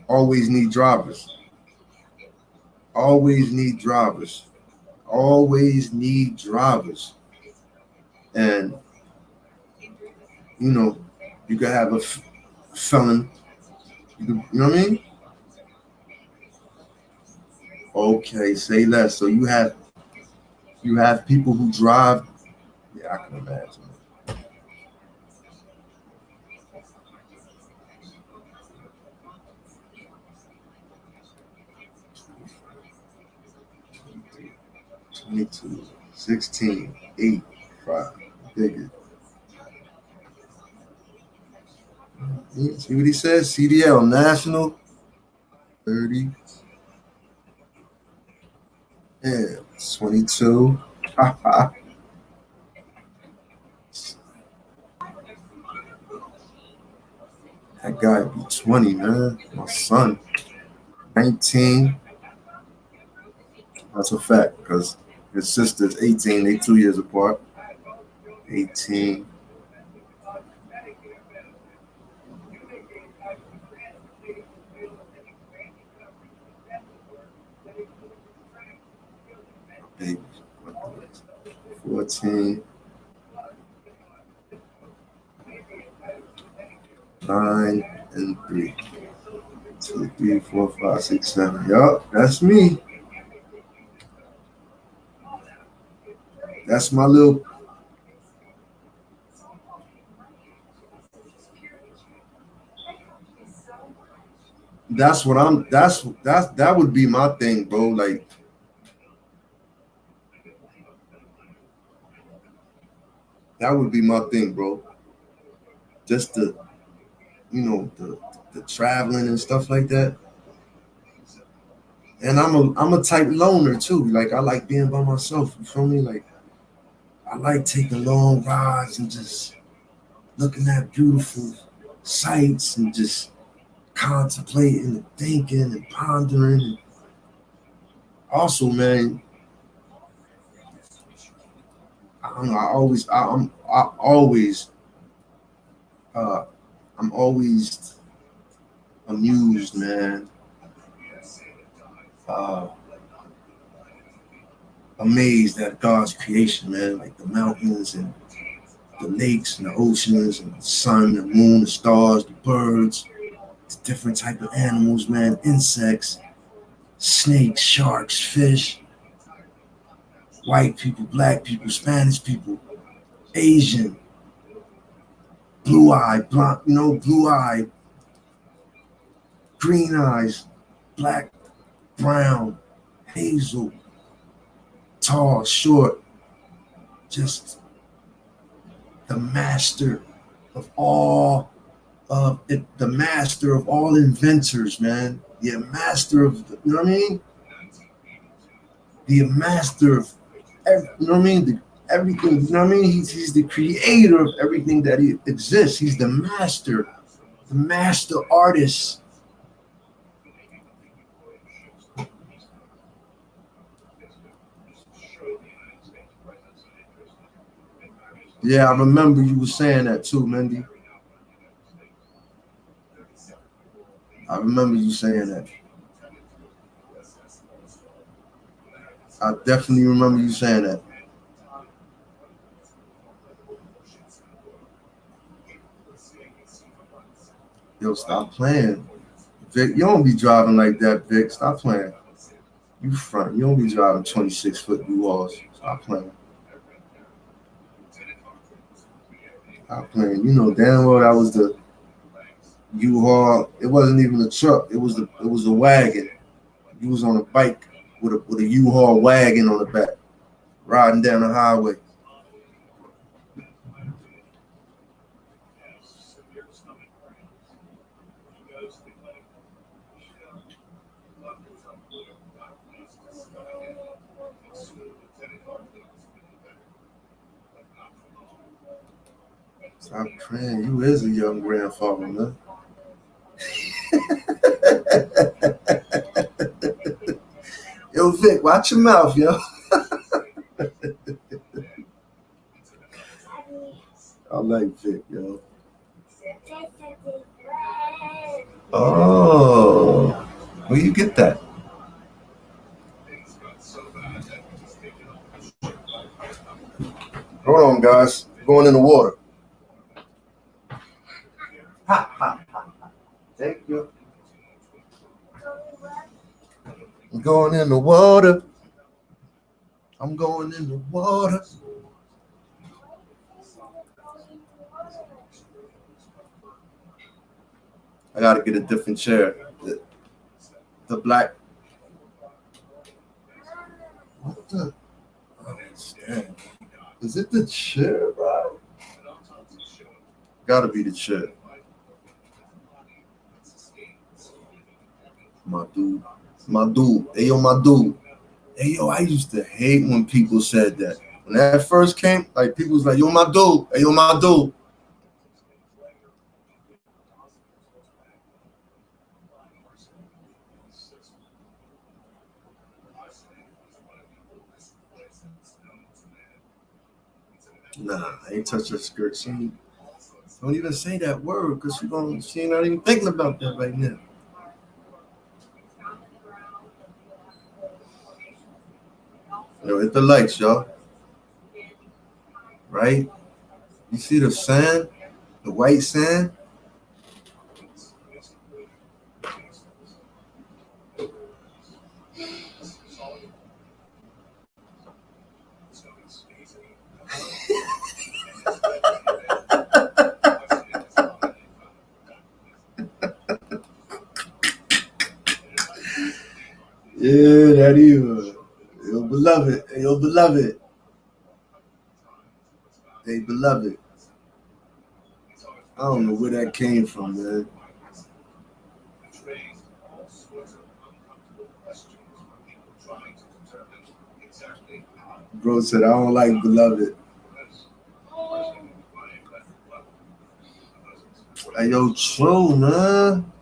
Always need drivers. Always need drivers. Always need drivers. And you know, you could have a felon. You know what I mean? Okay, say less. So you have people who drive. Yeah, I can imagine. 22, 16, 8, 5. Bigger. See what he says? CDL National 30. Yeah, 22. That guy be 20, man. My son. 19. That's a fact, because his sister's 18. They 2 years apart. 18. Baby. 14. 9 and 3. 2, 3, 4, 5, 6, 7. Yup, that's me. That's my little. That's what I'm. That would be my thing, bro. Like, that would be my thing, bro. Just the, the traveling and stuff like that. And I'm a type loner too. Like, I like being by myself. You feel me? Like, I like taking long rides and just looking at beautiful sights and just contemplating and thinking and pondering. And also, man, I don't know. I'm always amused, man. Amazed at God's creation, man. Like the mountains and the lakes and the oceans and the sun, the moon, the stars, the birds, the different type of animals, man. Insects, snakes, sharks, fish, white people, black people, Spanish people, Asian, blue-eyed, blonde, blue-eyed, green eyes, black, brown, hazel, tall, short, just the master of all inventors, man. The master of, you know what I mean? The master of, you know what I mean? Everything, you know what I mean? He's the creator of everything that exists. He's the master artist. Yeah, I remember you were saying that too, Mindy. I remember you saying that. I definitely remember you saying that. Yo, stop playing. Vic, you don't be driving like that, Vic. Stop playing. You front. You don't be driving 26-foot U-Hauls. Stop playing. Stop playing. You know damn well that was the U-Haul. It wasn't even a truck. It was a wagon. You was on a bike with a U-Haul wagon on the back, riding down the highway. Stop praying. You is a young grandfather, man. Yo, Vic, watch your mouth, yo. I like Vic, yo. Oh, where you get that? Hold on, guys. Going in the water. Ha, ha, ha. Thank you. I'm going in the water. I'm going in the water. I gotta get a different chair. The black. What the? Oh, damn. Is it the chair, bro? Gotta be the chair. My dude. Hey, yo, my dude. Hey, yo, I used to hate when people said that. When that first came, like, people was like, yo, my dude. Hey, yo, my dude. Nah, I ain't touch her skirt. She don't even say that word because she ain't not even thinking about that right now. Yo, hit the lights, y'all. Right? You see the sand? The white sand? Yeah, that is. Your beloved. Your beloved. They beloved. I don't know where that came from, man. Bro said, I don't like beloved. Hey, yo, true, man.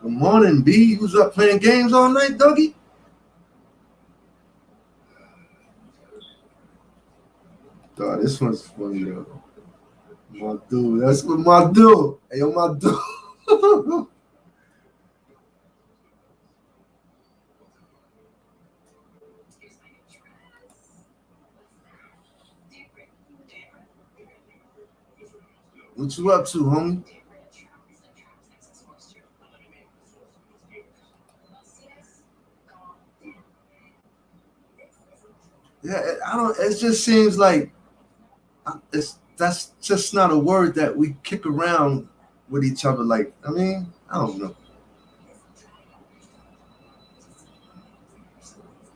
Good morning, B. You was up playing games all night, Dougie? God, this one's funny, though. My dude, that's what my dude. Hey, yo, my dude. What you up to, homie? Yeah, I don't. It just seems like that's just not a word that we kick around with each other. Like, I mean, I don't know.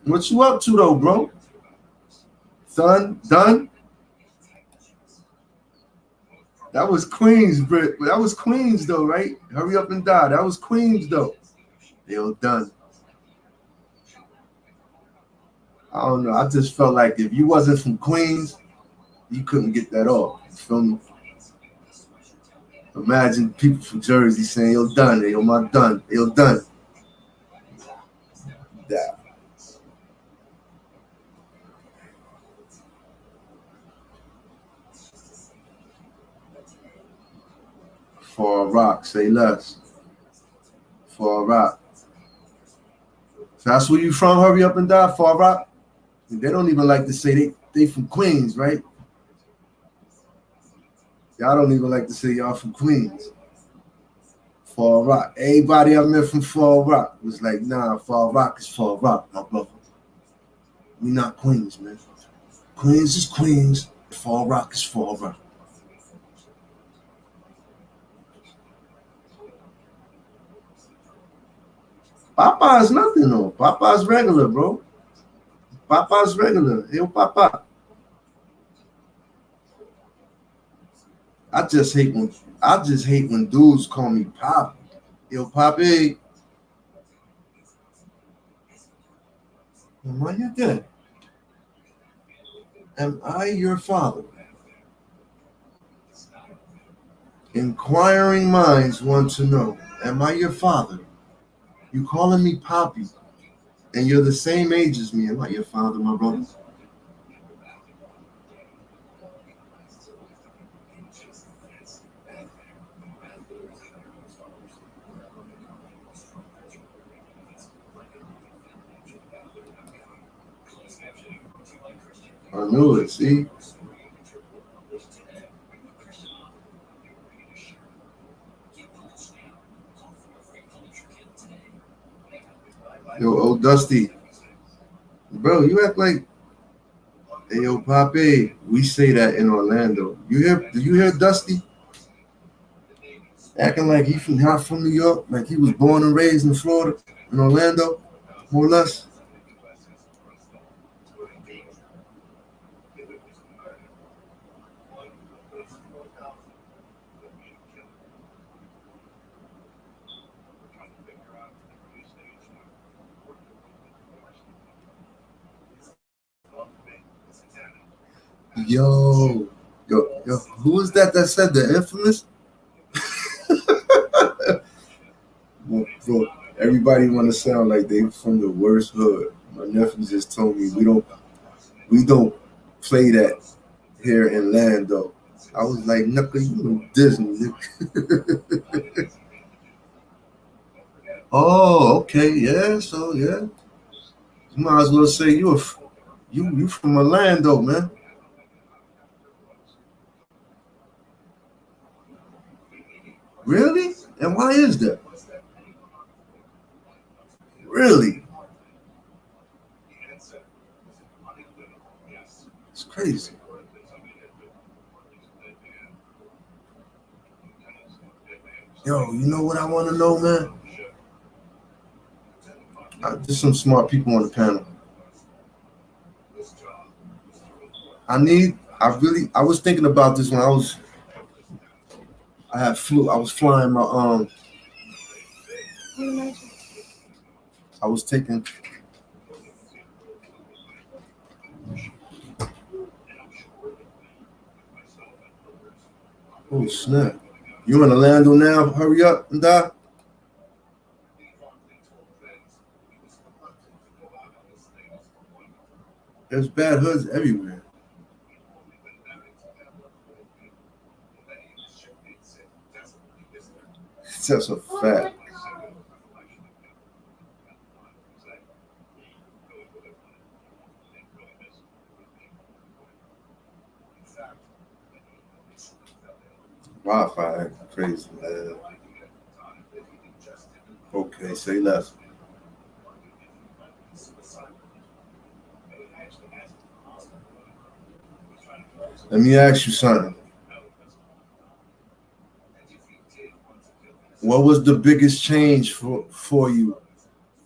What you up to though, bro? Done. That was Queens, Brit. That was Queens though, right? Hurry up and die. That was Queens though. They all done. I don't know. I just felt like if you wasn't from Queens, you couldn't get that off. You feel me? Imagine people from Jersey saying, yo, done. Yo, my done. Yo, done. Yeah. For a rock, say less. For a rock. So that's where you from? Hurry up and die, Far Rock. They don't even like to say they from Queens, right? Y'all don't even like to say y'all from Queens. Far Rock. Everybody I met from Far Rock was like, nah, Far Rock is Far Rock, my brother. We not Queens, man. Queens is Queens. Far Rock is Far Rock. Papa's nothing though. Papa's regular, bro. Papa's regular. Yo, Papa. I just hate when dudes call me Pop. Yo, Poppy. Am I your dad? Am I your father? Inquiring minds want to know, am I your father? You calling me Poppy, and you're the same age as me. Am I your father, my brother? I knew it, see? Yo, old Dusty. Bro, you act like, hey, yo, Papi, we say that in Orlando. Do you hear Dusty? Acting like he not from New York, like he was born and raised in Florida, in Orlando, more or less. Yo, who was that said the infamous? Bro, everybody want to sound like they from the worst hood. My nephew just told me we don't play that here in Lando. I was like, Knuckle, you in Disney. Oh, okay, yeah, so yeah. You might as well say you from Orlando, man. Really? And why is that? Really? It's crazy. Yo, you know what I want to know, man? Just some smart people on the panel. I was thinking about this when I was flying my I was taking. Oh snap! You in Orlando now? Hurry up and die. There's bad hoods everywhere. That's a fact. Wi-Fi crazy, man. Okay, say less. Let me ask you something. What was the biggest change for you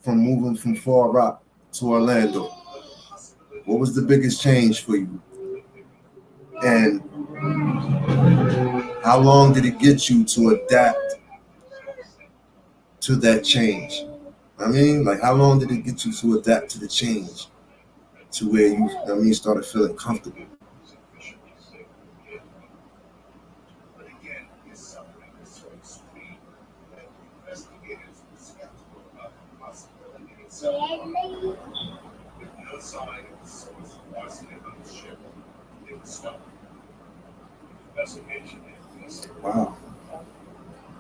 from moving from Far Rock to Orlando? What was the biggest change for you? And how long did it get you to adapt to that change? I mean, like, how long did it get you to adapt to the change to where you started feeling comfortable? Wow.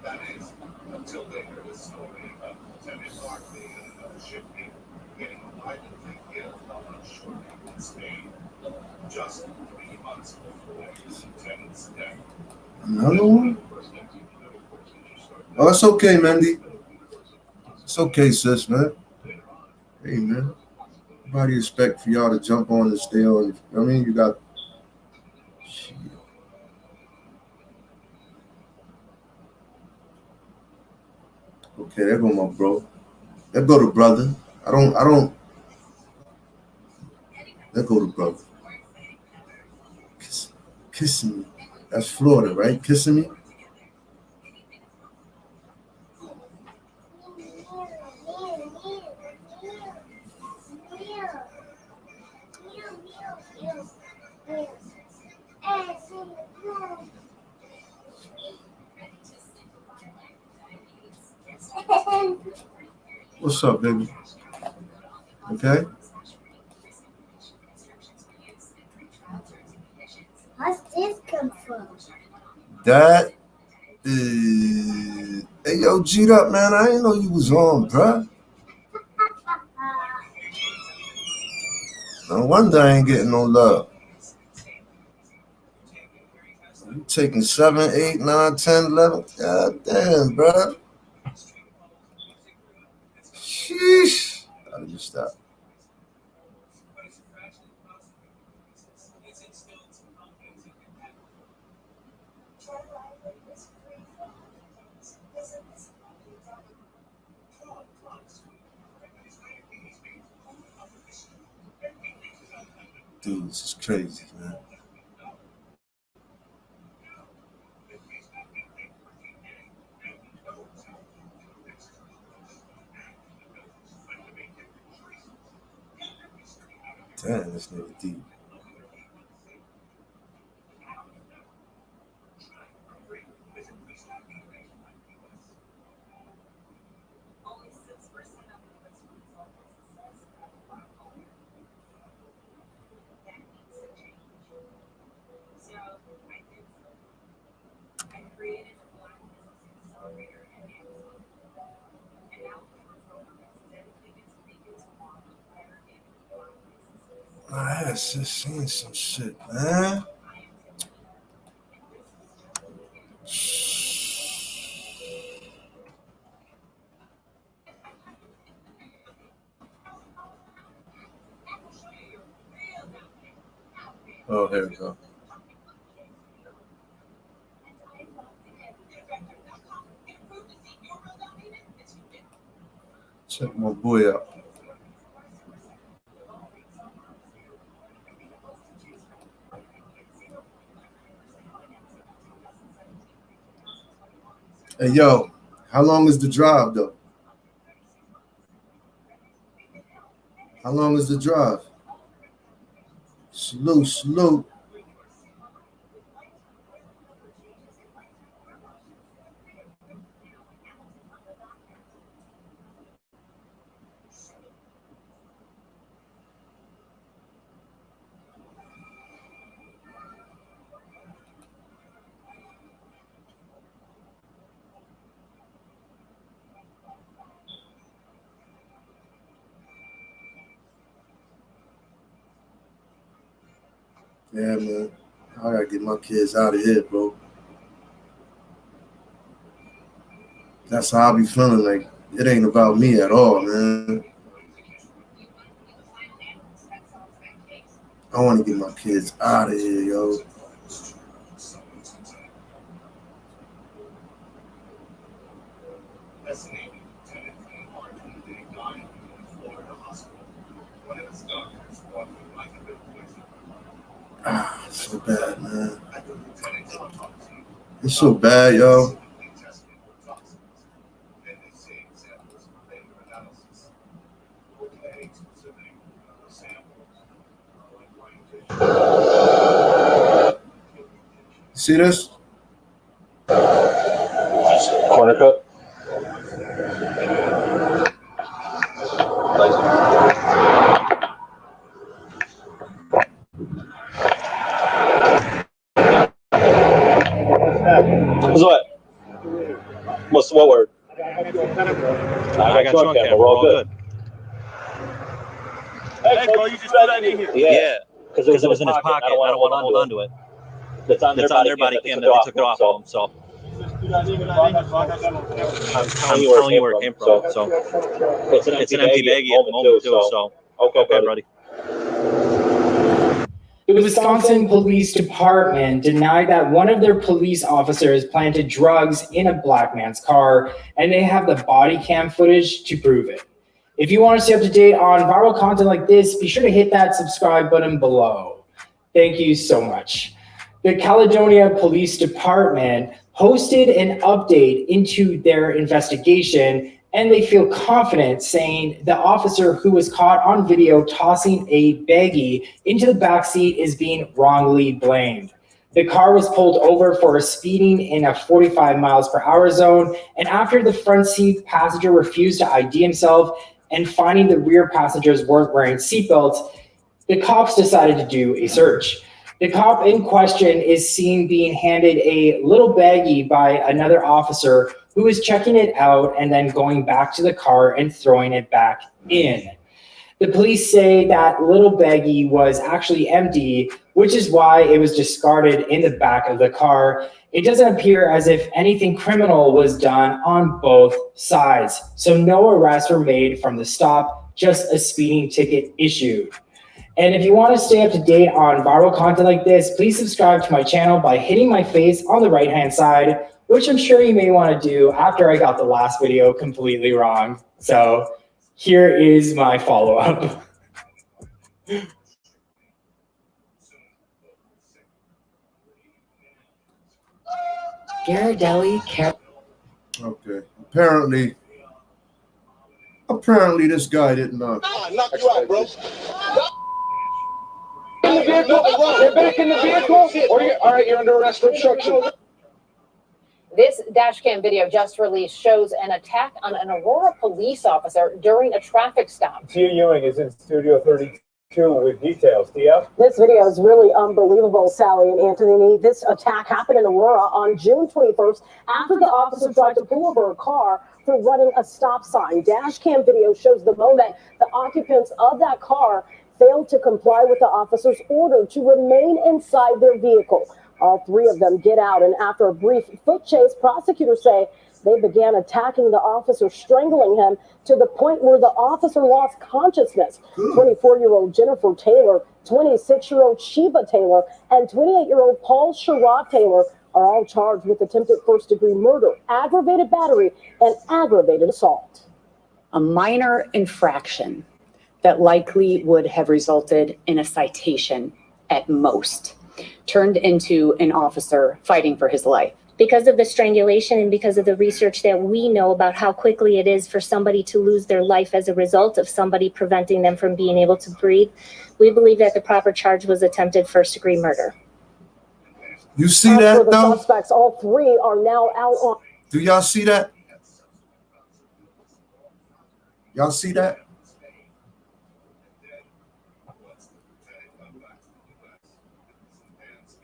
That is, until they heard a story about Lieutenant Mark being on another ship getting a violently ill on a shore in Spain, just 3 months before his lieutenant's death. Another one? Oh, it's okay, Mandy. It's okay, sis, man. Hey, man. Nobody expect for y'all to jump on and stay on. I mean, you got. Okay, there go my bro. There go the brother. I don't. There go the brother. Kissing me. That's Florida, right? Kissing me. What's up, baby? Okay. Where's this come from? That is. Hey, yo, G'd up, man. I didn't know you was on, bruh. No wonder I ain't getting no love. You taking 7, 8, 9, 10, 11. God damn, bruh. Sheesh. Gotta just stop. Dude, this is crazy, man. Damn, this nigga deep. I had just seen some shit, man. Oh, here we go. Check my boy out. Hey, yo, how long is the drive, though? How long is the drive? Salute. Yeah, man. I gotta get my kids out of here, bro. That's how I be feeling. Like, it ain't about me at all, man. I want to get my kids out of here, yo. Ah, it's so bad, man. It's so bad, yo. See this? Corner cut. What word? I got you on camera. We're all good. Hey, bro, you just threw that in here. Yeah, because it was in his pocket. I don't want to hold on to it. It's on their body cam that they took it off of him. So I'm telling you where it came from. So it's an empty baggie at the moment too. So okay, buddy. The Wisconsin Police Department denied that one of their police officers planted drugs in a black man's car, and they have the body cam footage to prove it. If you want to stay up to date on viral content like this, be sure to hit that subscribe button below. Thank you so much. The Caledonia Police Department hosted an update into their investigation, and they feel confident saying the officer who was caught on video tossing a baggie into the backseat is being wrongly blamed. The car was pulled over for speeding in a 45 miles per hour zone, and after the front seat passenger refused to ID himself and finding the rear passengers weren't wearing seatbelts, the cops decided to do a search. The cop in question is seen being handed a little baggie by another officer who is checking it out and then going back to the car and throwing it back in. The police say that little baggie was actually empty, which is why it was discarded in the back of the car. It doesn't appear as if anything criminal was done on both sides. So no arrests were made from the stop, just a speeding ticket issued. And if you want to stay up to date on viral content like this, please subscribe to my channel by hitting my face on the right-hand side, which I'm sure you may want to do after I got the last video completely wrong. So here is my follow-up. Ghirardelli. Okay. Apparently this guy didn't know. Knock you out, bro. They're back in the vehicle? All right, you're under arrest for obstruction. This dash cam video just released shows an attack on an Aurora police officer during a traffic stop. Tia Ewing is in Studio 32 with details. Tia? This video is really unbelievable, Sally and Anthony. This attack happened in Aurora on June 21st after the officer tried to pull over a car for running a stop sign. Dash cam video shows the moment the occupants of that car failed to comply with the officer's order to remain inside their vehicle. All three of them get out, and after a brief foot chase, prosecutors say they began attacking the officer, strangling him to the point where the officer lost consciousness. 24-year-old Jennifer Taylor, 26-year-old Sheba Taylor, and 28-year-old Paul Sherrod Taylor are all charged with attempted first-degree murder, aggravated battery, and aggravated assault. A minor infraction that likely would have resulted in a citation at most, turned into an officer fighting for his life. because of the strangulation and because of the research that we know about how quickly it is for somebody to lose their life as a result of somebody preventing them from being able to breathe, we believe that the proper charge was attempted first-degree murder. You see As for that the though? suspects, all three are now out on. Do y'all see that? Y'all see that?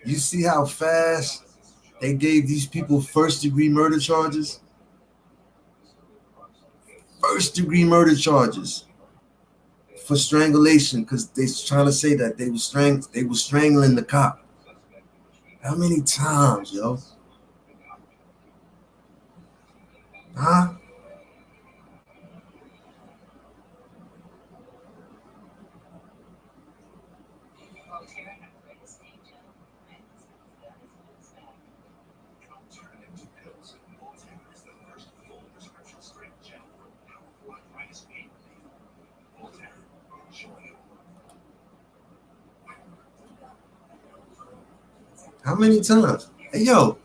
You see how fast they gave these people first-degree murder charges? First-degree murder charges for strangulation, because they're trying to say that they were strangling the cop. How many times, yo? Huh? How many times? Hey, yo.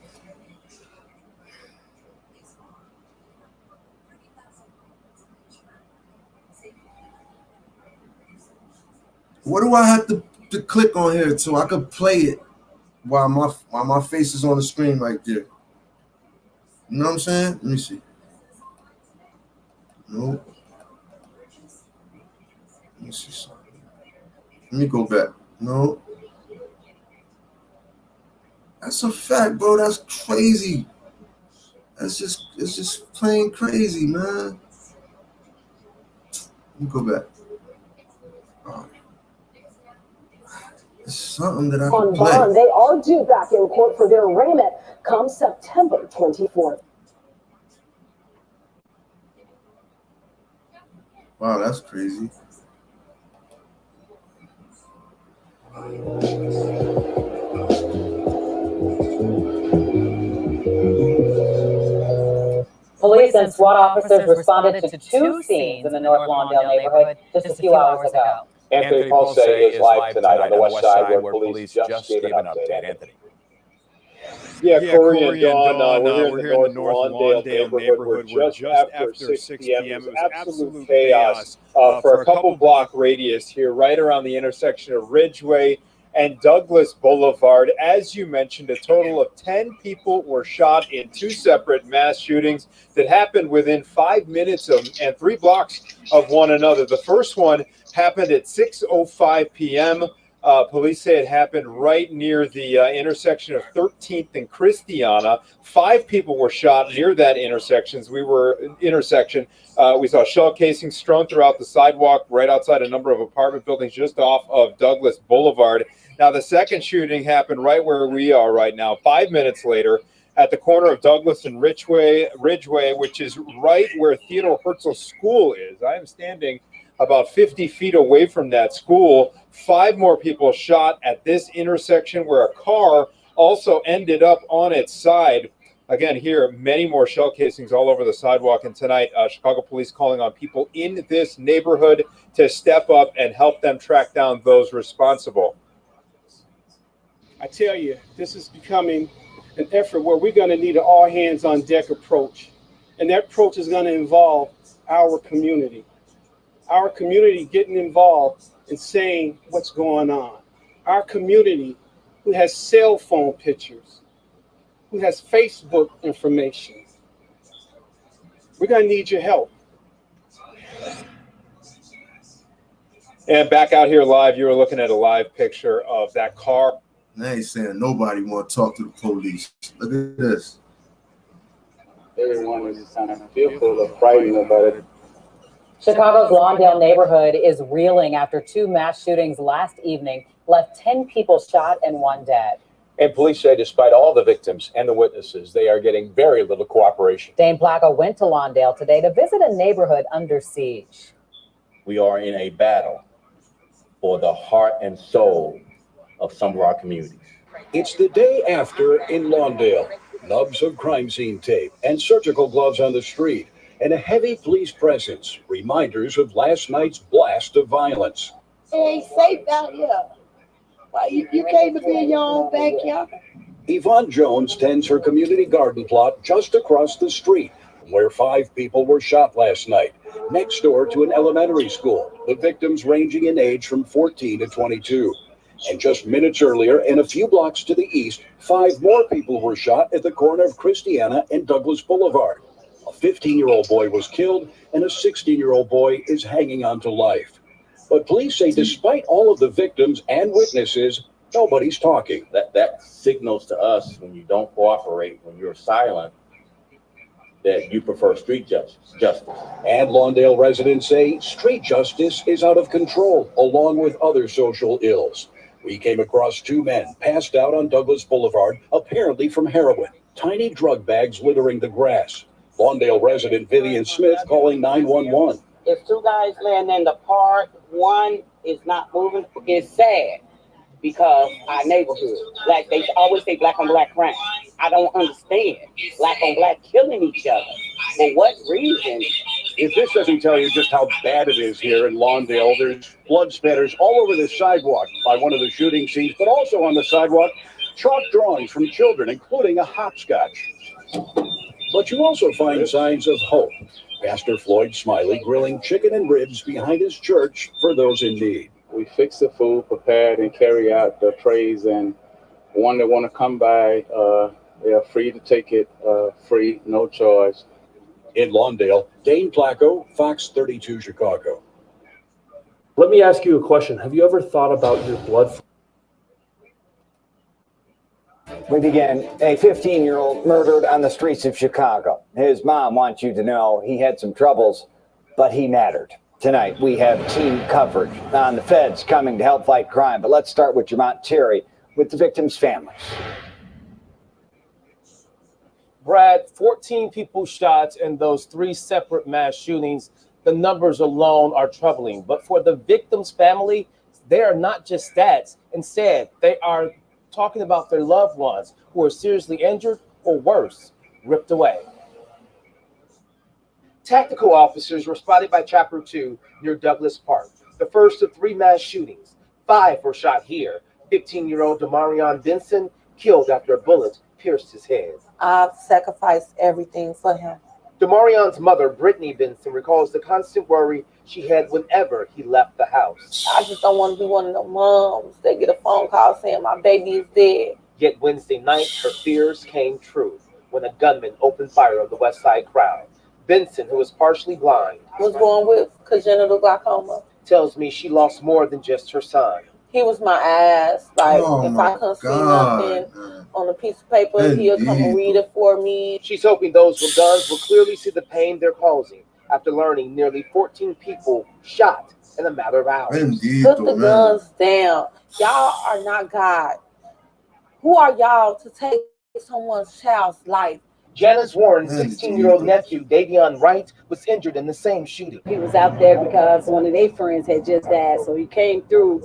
What do I have to click on here so I could play it while my face is on the screen right there? You know what I'm saying? Let me see. No. Let me see something. Let me go back. No. That's a fact, bro. That's crazy. It's just plain crazy, man. Let me go back. Oh. It's something that I On can play. bond, they are due back in court for their arraignment come September 24th. Wow, that's crazy. Police and SWAT officers responded to two scenes in the North Lawndale neighborhood just a few hours ago. Anthony Ponce is live tonight on the west side where police just gave an update. Anthony. Yeah, Corey and Dawn, we're here in the North Lawndale neighborhood. We're just after 6 p.m. It was absolute chaos for a couple block radius here, right around the intersection of Ridgeway and Douglas Boulevard. As you mentioned, a total of 10 people were shot in two separate mass shootings that happened within 5 minutes of and 3 blocks of one another. The first one happened at 6:05 p.m. Police say it happened right near the intersection of 13th and Christiana. 5 people were shot near that intersection. We saw shell casings strewn throughout the sidewalk right outside a number of apartment buildings just off of Douglas Boulevard. Now, the second shooting happened right where we are right now, 5 minutes later, at the corner of Douglas and Ridgeway, which is right where Theodore Herzl School is. I am standing about 50 feet away from that school. 5 more people shot at this intersection where a car also ended up on its side. Again, here, many more shell casings all over the sidewalk. And tonight, Chicago police calling on people in this neighborhood to step up and help them track down those responsible. I tell you, this is becoming an effort where we're going to need an all-hands-on-deck approach. And that approach is going to involve our community. Our community getting involved and saying what's going on. Our community who has cell phone pictures, who has Facebook information. We're going to need your help. And back out here live, you were looking at a live picture of that car. They ain't saying nobody want to talk to the police. Look at this. Everyone is kind of fearful or frightened about it. Chicago's Lawndale neighborhood is reeling after 2 mass shootings last evening left 10 people shot and 1 dead. And police say despite all the victims and the witnesses, they are getting very little cooperation. Dane Placco went to Lawndale today to visit a neighborhood under siege. We are in a battle for the heart and soul of some of our communities. It's the day after in Lawndale. Nubs of crime scene tape and surgical gloves on the street, and a heavy police presence. Reminders of last night's blast of violence. It ain't safe out here. Why you came to be in your own backyard? Yvonne Jones tends her community garden plot just across the street from where 5 people were shot last night, next door to an elementary school, the victims ranging in age from 14 to 22. And just minutes earlier, and a few blocks to the east, 5 more people were shot at the corner of Christiana and Douglas Boulevard. A 15-year-old boy was killed, and a 16-year-old boy is hanging on to life. But police say despite all of the victims and witnesses, nobody's talking. That signals to us when you don't cooperate, when you're silent, that you prefer street justice. And Lawndale residents say street justice is out of control, along with other social ills. We came across 2 men passed out on Douglas Boulevard, apparently from heroin, tiny drug bags littering the grass. Lawndale resident Vivian Smith calling 911. If 2 guys laying in the park, one is not moving, it's sad because our neighborhood, like they always say, black on black crime. I don't understand. Black on black killing each other. For what reason? If this doesn't tell you just how bad it is here in Lawndale, there's blood spatters all over the sidewalk by one of the shooting scenes, but also on the sidewalk, chalk drawings from children, including a hopscotch. But you also find signs of hope. Pastor Floyd Smiley grilling chicken and ribs behind his church for those in need. We fix the food, prepared, and carry out the trays, and one that want to come by, they are free to take it, free, no charge. In Lawndale, Dane Placco, Fox 32 Chicago. Let me ask you a question. Have you ever thought about your blood? We begin. A 15-year-old murdered on the streets of Chicago. His mom wants you to know he had some troubles, but he mattered. Tonight, we have team coverage on the feds coming to help fight crime. But let's start with Jermont Terry with the victims' families. Brad, 14 people shot in those 3 separate mass shootings. The numbers alone are troubling. But for the victims' family, they are not just stats. Instead, they are talking about their loved ones who are seriously injured or worse, ripped away. Tactical officers were spotted by Chapter 2 near Douglas Park. The first of 3 mass shootings. 5 were shot here. 15-year-old Demarion Benson killed after a bullet pierced his head. I've sacrificed everything for him. Demarion's mother, Brittany Benson, recalls the constant worry she had whenever he left the house. I just don't want to be one of the moms that get a phone call saying my baby is dead. Yet Wednesday night, her fears came true when a gunman opened fire on the West Side crowd. Benson, who was partially blind, Was born with congenital glaucoma. tells me she lost more than just her son. He was my ass. Like, Oh if my I couldn't see God. nothing on a piece of paper, he'll come and read it for me. She's hoping those with guns will clearly see the pain they're causing after learning nearly 14 people shot in a matter of hours. Put the guns down. Y'all are not God. Who are y'all to take someone's child's life? Janice Warren's 16-year-old nephew, Davion Wright, was injured in the same shooting. He was out there because one of their friends had just died, so he came through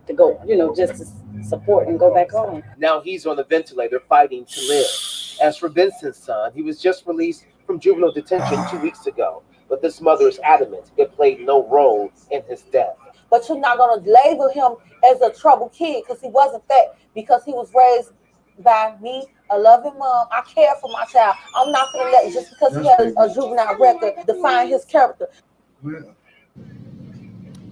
to go, just to support and go back home. Now he's on a ventilator fighting to live. As for Benson's son, he was just released from juvenile detention 2 weeks ago, but this mother is adamant it played no role in his death. But you're not going to label him as a troubled kid because he wasn't that, because he was raised by me, a loving mom. I care for my child. I'm not going to let just because he has a juvenile record define his character.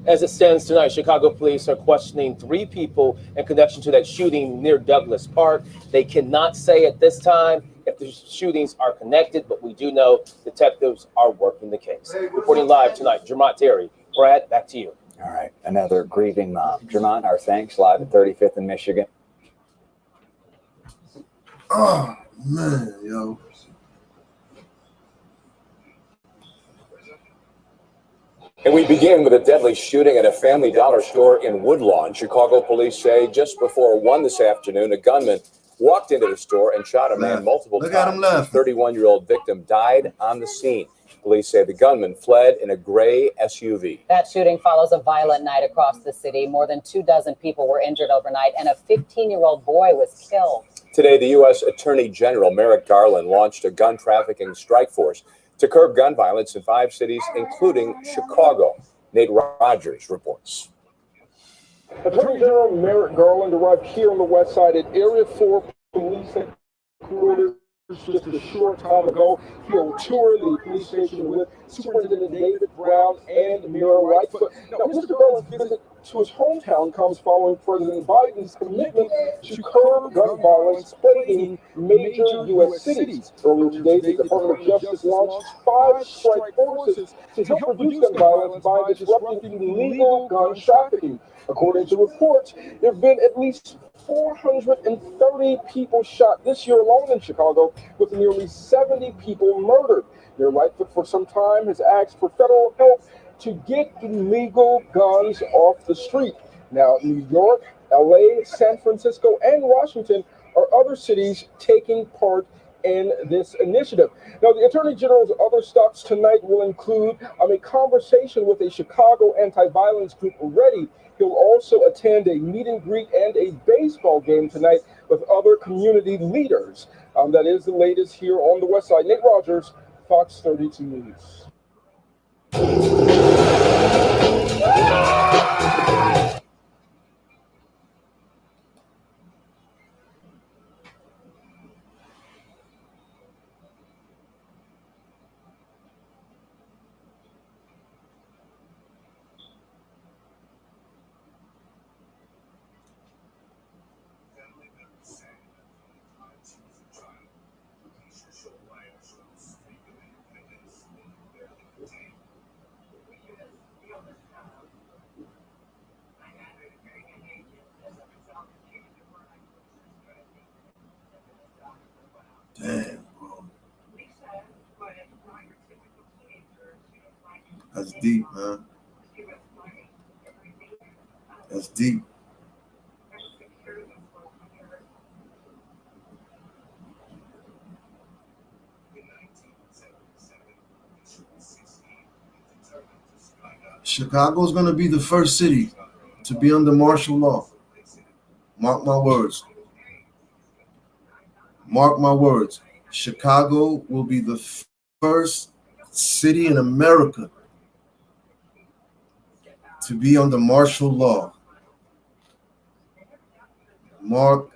As it stands tonight, Chicago police are questioning 3 people in connection to that shooting near Douglas Park. They cannot say at this time if the shootings are connected, but we do know detectives are working the case. Reporting live tonight, Jermont Terry. Brad, back to you. All right, another grieving mom. Jermont, our thanks, live at 35th in Michigan. Oh, man, yo. And we begin with a deadly shooting at a Family Dollar store in Woodlawn. Chicago police say just before 1 this afternoon, a gunman walked into the store and shot a man multiple times. Look at him left. The 31-year-old victim died on the scene. Police say the gunman fled in a gray SUV. That shooting follows a violent night across the city. More than 24 people were injured overnight, and a 15-year-old boy was killed. Today, the U.S. Attorney General Merrick Garland launched a gun trafficking strike force to curb gun violence in 5 cities, including Chicago. Nate Rogers reports. Attorney General Merrick Garland arrived here on the west side at Area 4 police headquarters just a short time ago. He'll tour the police station with Superintendent David Brown and Mayor Lightfoot. Now, Mr. Brown's visit to his hometown comes following President Biden's commitment to curb gun violence plaguing major U.S. cities. Earlier today, the Department of Justice launched 5 strike forces to help reduce gun violence by disrupting illegal gun trafficking. According to reports, there have been at least 430 people shot this year alone in Chicago, with nearly 70 people murdered. Mayor Lightfoot for some time has asked for federal help to get illegal guns off the street. Now, New York, LA, San Francisco, and Washington are other cities taking part in this initiative. Now, the Attorney General's other stops tonight will include a conversation with a Chicago anti-violence group, Ready. He'll also attend a meet and greet and a baseball game tonight with other community leaders. That is the latest here on the West Side. Nate Rogers, Fox 32 News. Damn, bro. That's deep, man. That's deep. Chicago's going to be the first city to be under martial law. Mark my words. Mark my words. Chicago will be the first city in America to be under martial law. Mark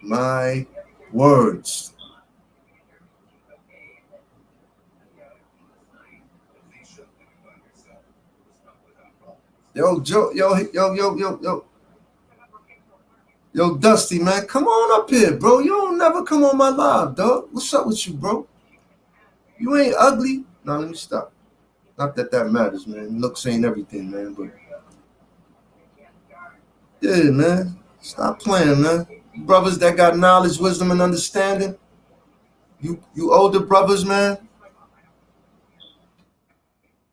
my words. Yo, Joe, yo, Dusty, man, come on up here, bro. You don't never come on my live, dog. What's up with you, bro? You ain't ugly. No, let me stop. Not that that matters, man. Looks ain't everything, man. But yeah, man, stop playing, man. Brothers that got knowledge, wisdom, and understanding. You older brothers, man.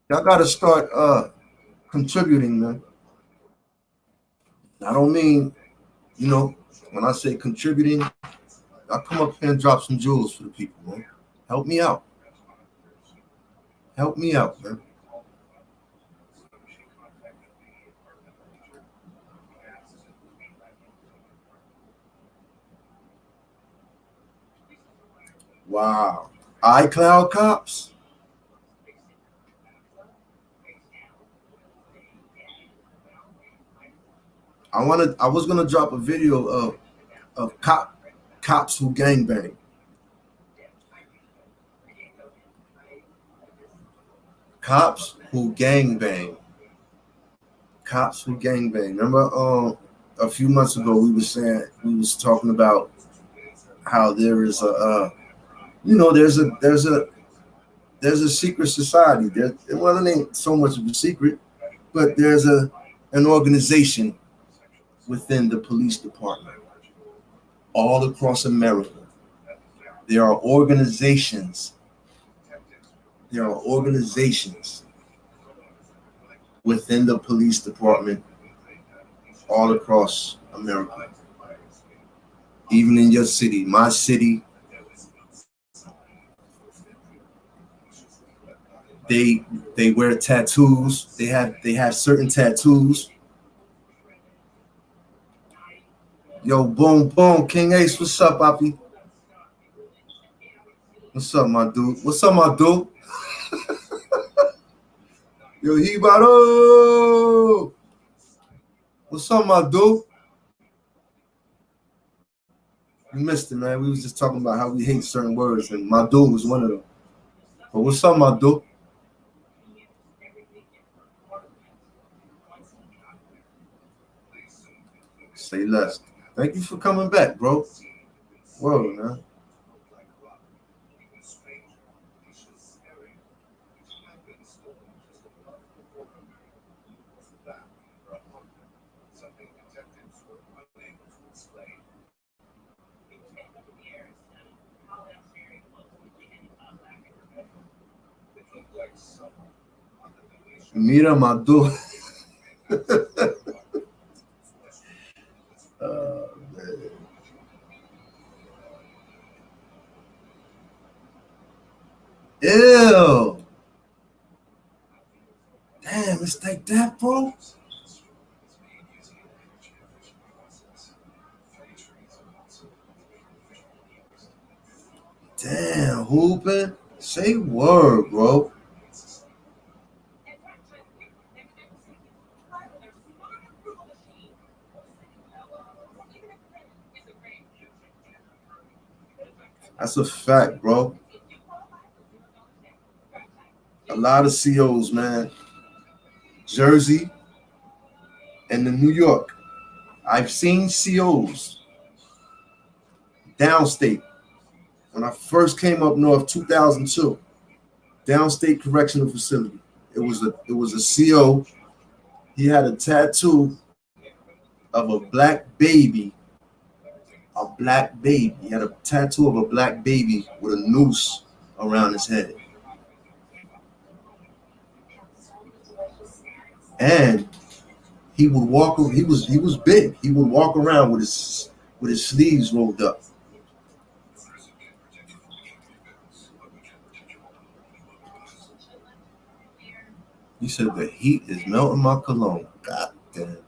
Y'all gotta start contributing, man. I don't mean, you know, when I say contributing, I come up here and drop some jewels for the people, man. Help me out. Help me out, man. Wow. iCloud cops. I was gonna drop a video of cops who gangbang. Cops who gangbang. Cops who gangbang. Remember, a few months ago we was talking about how there is there's a secret society. Well, it ain't so much of a secret, but there's an organization within the police department all across America. There are organizations. There are organizations within the police department all across America. Even in your city, my city, they wear tattoos. They have certain tattoos. Yo, boom, boom, King Ace, what's up, Papi? What's up, my dude? What's up, my dude? Yo, Hibaro! What's up, my dude? You missed it, man. We was just talking about how we hate certain words, and my dude was one of them. But what's up, my dude? Say less. Thank you for coming back, bro. Whoa, man. Mira Madu. Man. Ew. Damn, it's like that, bro. Damn, hooping. Say word, bro. That's a fact, bro. A lot of COs, man. Jersey and the New York. I've seen COs downstate. When I first came up north, 2002, downstate correctional facility. It was a CO. He had a tattoo of a black baby. A black baby. He had a tattoo of a black baby with a noose around his head. And he would walk. He was big. He would walk around with his sleeves rolled up. He said the heat is melting my cologne. God damn.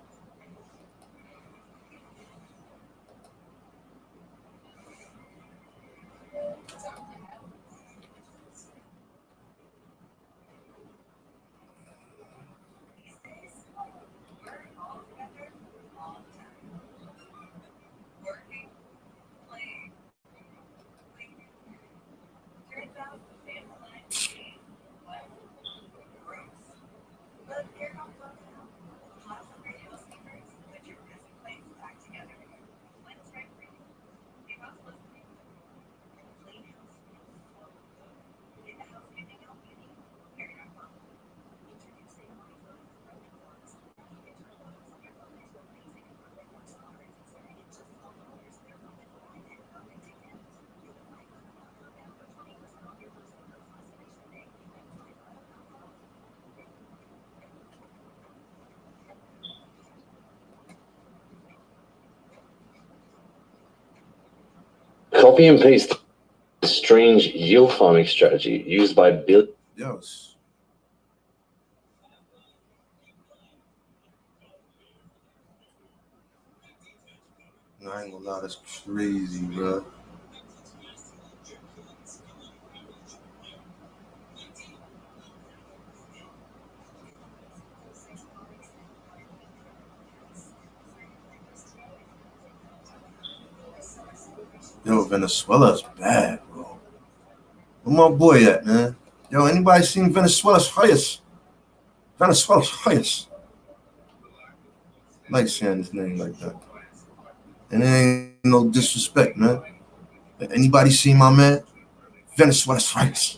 Copy and paste strange yield farming strategy used by Bill. Yes. I ain't gonna lie, that's crazy, bro. Yo, Venezuela's bad, bro. Where my boy at, man? Yo, anybody seen Venezuela's highest? Venezuela's highest. I like saying his name like that. And it ain't no disrespect, man. But anybody seen my man? Venezuela's highest.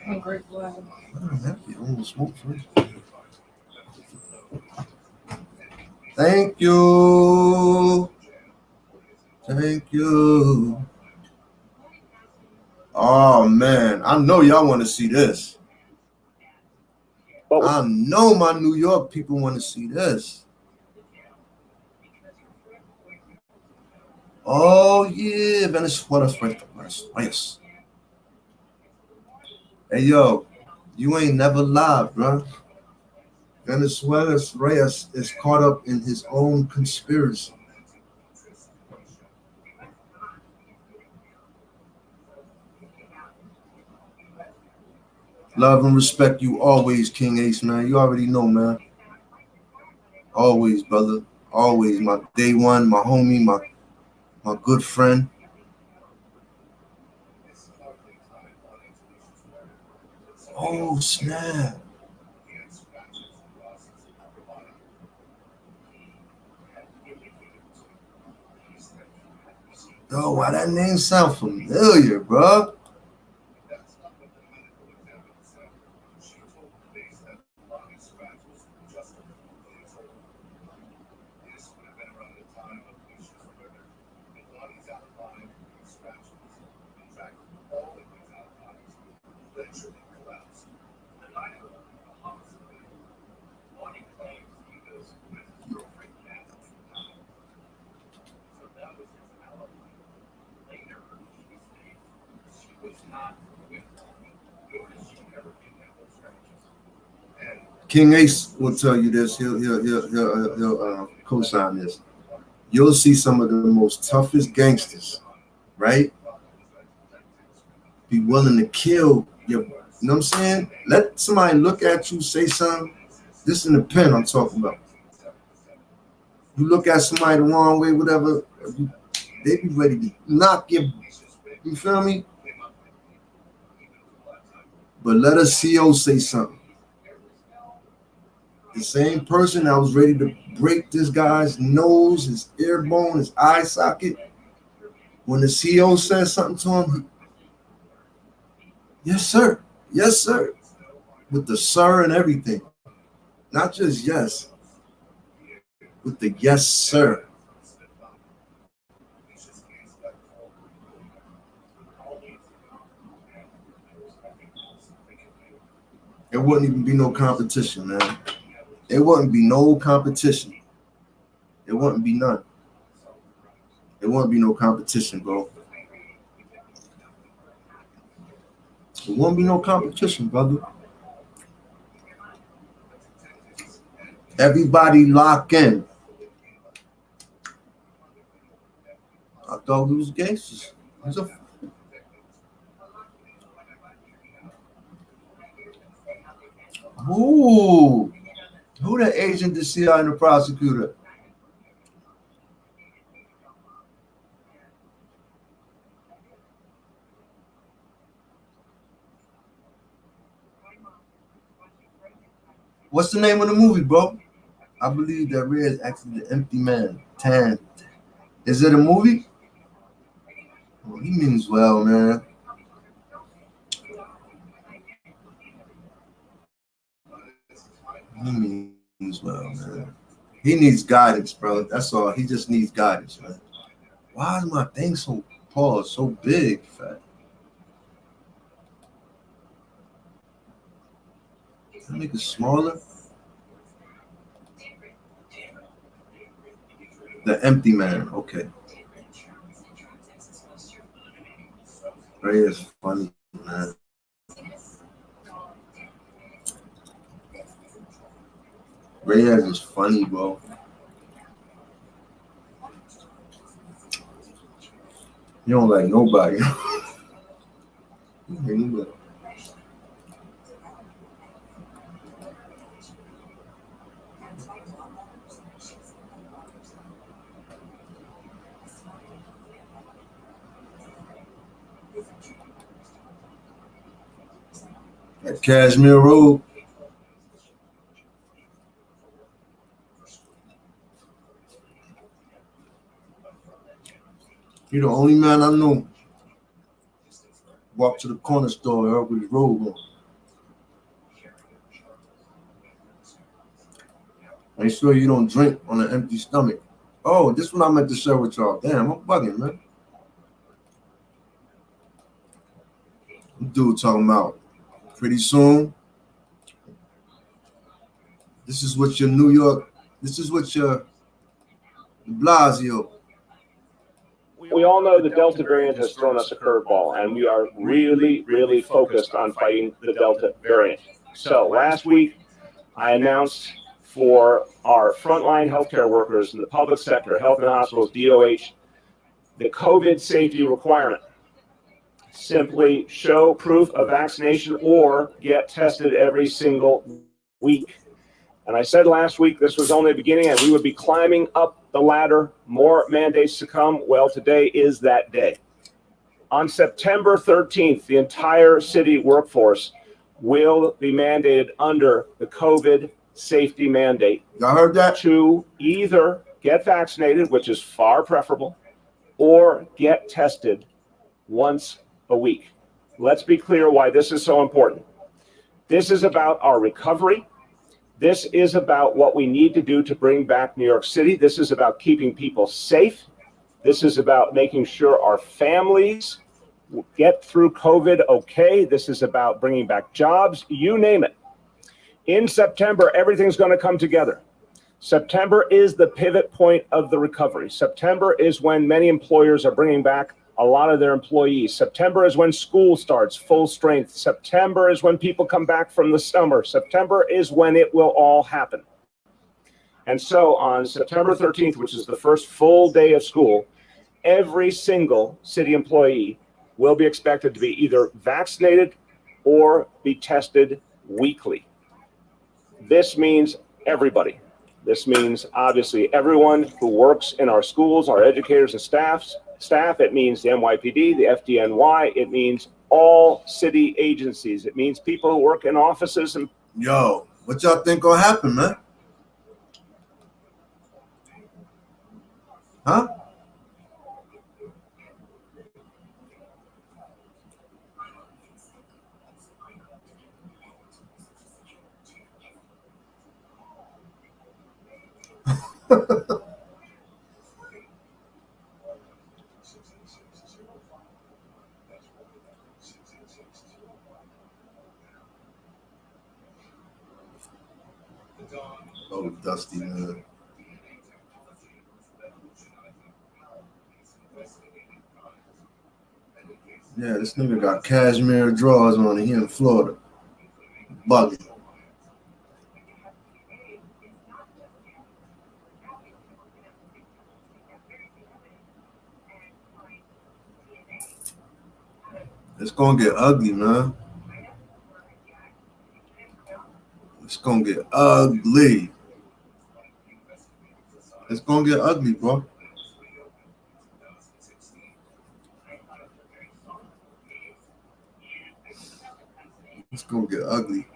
I'm grateful. I'm happy. I want to smoke first. Thank you. Thank you. Oh, man. I know y'all want to see this. I know my New York people want to see this. Oh, yeah. Venezuela. Yes. Hey, yo, you ain't never lied, bro. Venezuela Reyes is caught up in his own conspiracy. Love and respect you always, King Ace, man. You already know, man. Always, brother. Always. My day one, my homie, my good friend. Oh, snap. Yo, why that name sound familiar, bro? King Ace will tell you this. He'll co-sign this. You'll see some of the most toughest gangsters, right? Be willing to kill your, you know what I'm saying? Let somebody look at you, say something. This in the pen I'm talking about. You look at somebody the wrong way, whatever, they be ready to knock you. You feel me? But let a CO say something. The same person that was ready to break this guy's nose, his ear bone, his eye socket, when the CO says something to him, yes, sir. Yes, sir. With the sir and everything. Not just yes. With the yes, sir. There wouldn't even be no competition, man. There wouldn't be no competition. There wouldn't be none. There wouldn't be no competition, bro. There won't be no competition, brother. Everybody lock in. I thought we was gangsters. Ooh. Who the agent, the CI, and the prosecutor? What's the name of the movie, bro? I believe that Red is actually the empty man. Tan. Is it a movie? Oh, he means well, man. He means well, man. He needs guidance, bro. That's all. He just needs guidance, man. Why is my thing so paused, so big, fat? Can I make it smaller? The empty man. Okay. Ray is funny, man. Reyes is funny, bro. You don't like nobody. That Cashmere Road. You're the only man I know. Walk to the corner store with his robe on. Make sure you don't drink on an empty stomach. Oh, this one I meant to share with y'all. Damn, I'm bugging, man. Dude talking about pretty soon. This is what your New York, this is what your de Blasio. We all know the Delta variant has thrown us a curveball, and we are really, really focused on fighting the Delta variant. So last week, I announced for our frontline healthcare workers in the public sector, health and hospitals, DOH, the COVID safety requirement. Simply show proof of vaccination or get tested every single week. And I said last week this was only the beginning and we would be climbing up the ladder, more mandates to come. Well, today is that day. On September 13th, the entire city workforce will be mandated under the COVID safety mandate. I heard that. To either get vaccinated, which is far preferable, or get tested once a week. Let's be clear why this is so important. This is about our recovery. This is about what we need to do to bring back New York City. This is about keeping people safe. This is about making sure our families get through COVID okay. This is about bringing back jobs, you name it. In September, everything's going to come together. September is the pivot point of the recovery. September is when many employers are bringing back a lot of their employees. September is when school starts full strength. September is when people come back from the summer. September is when it will all happen. And so on September 13th, which is the first full day of school, every single city employee will be expected to be either vaccinated or be tested weekly. This means everybody. This means obviously everyone who works in our schools, our educators and staff. It means the NYPD, the FDNY. It means all city agencies. It means people who work in offices. And yo, what y'all think gonna happen, man? Huh? Oh, Dusty, man. Yeah, this nigga got cashmere drawers on here in Florida. Bugging. It's gonna get ugly, man. It's gonna get ugly. It's gonna get ugly, bro. It's gonna get ugly.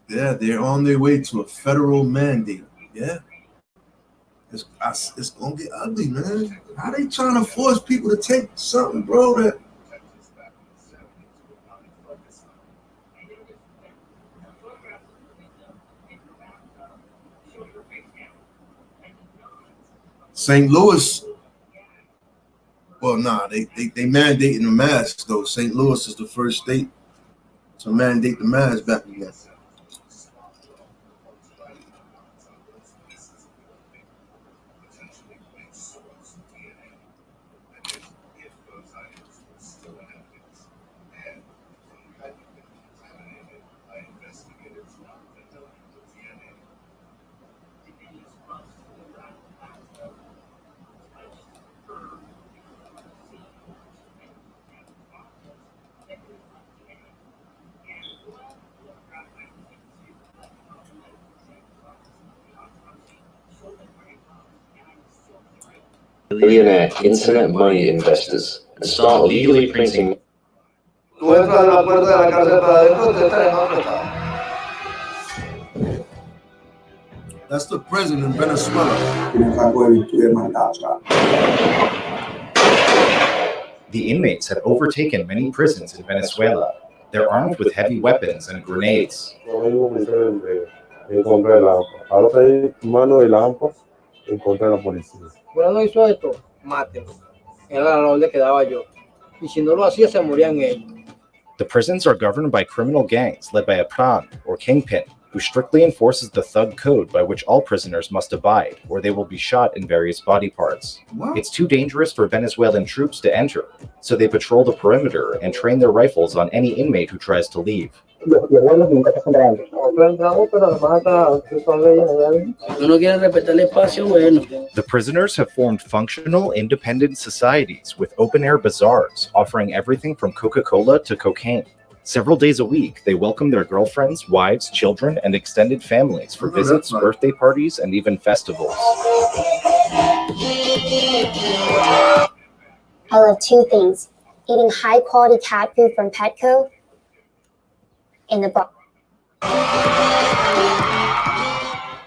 Yeah, they're on their way to a federal mandate. Yeah. It's gonna get ugly, man. How they trying to force people to take something, bro, that St. Louis, well, nah, they mandating the masks though. St. Louis is the first state to mandate the masks back again. Billionaire internet money investors and start legally printing. That's the prison in Venezuela. The inmates had overtaken many prisons in Venezuela. They're armed with heavy weapons and grenades. Bueno, no hizo esto, mátenlo. Era la orden que daba yo. Y si no lo hacía, se morían ellos. The prisons are governed by criminal gangs led by a Pran, or kingpin, who strictly enforces the thug code by which all prisoners must abide, or they will be shot in various body parts. What? It's too dangerous for Venezuelan troops to enter, so they patrol the perimeter and train their rifles on any inmate who tries to leave. Los vuelos nunca se están grabando. Pero además son leyes legales. No quieren respetar el espacio, bueno. The prisoners have formed functional, independent societies with open-air bazaars offering everything from Coca-Cola to cocaine. Several days a week, they welcome their girlfriends, wives, children, and extended families for visits, birthday parties, and even festivals. I love two things: eating high-quality cat food from Petco and the bar.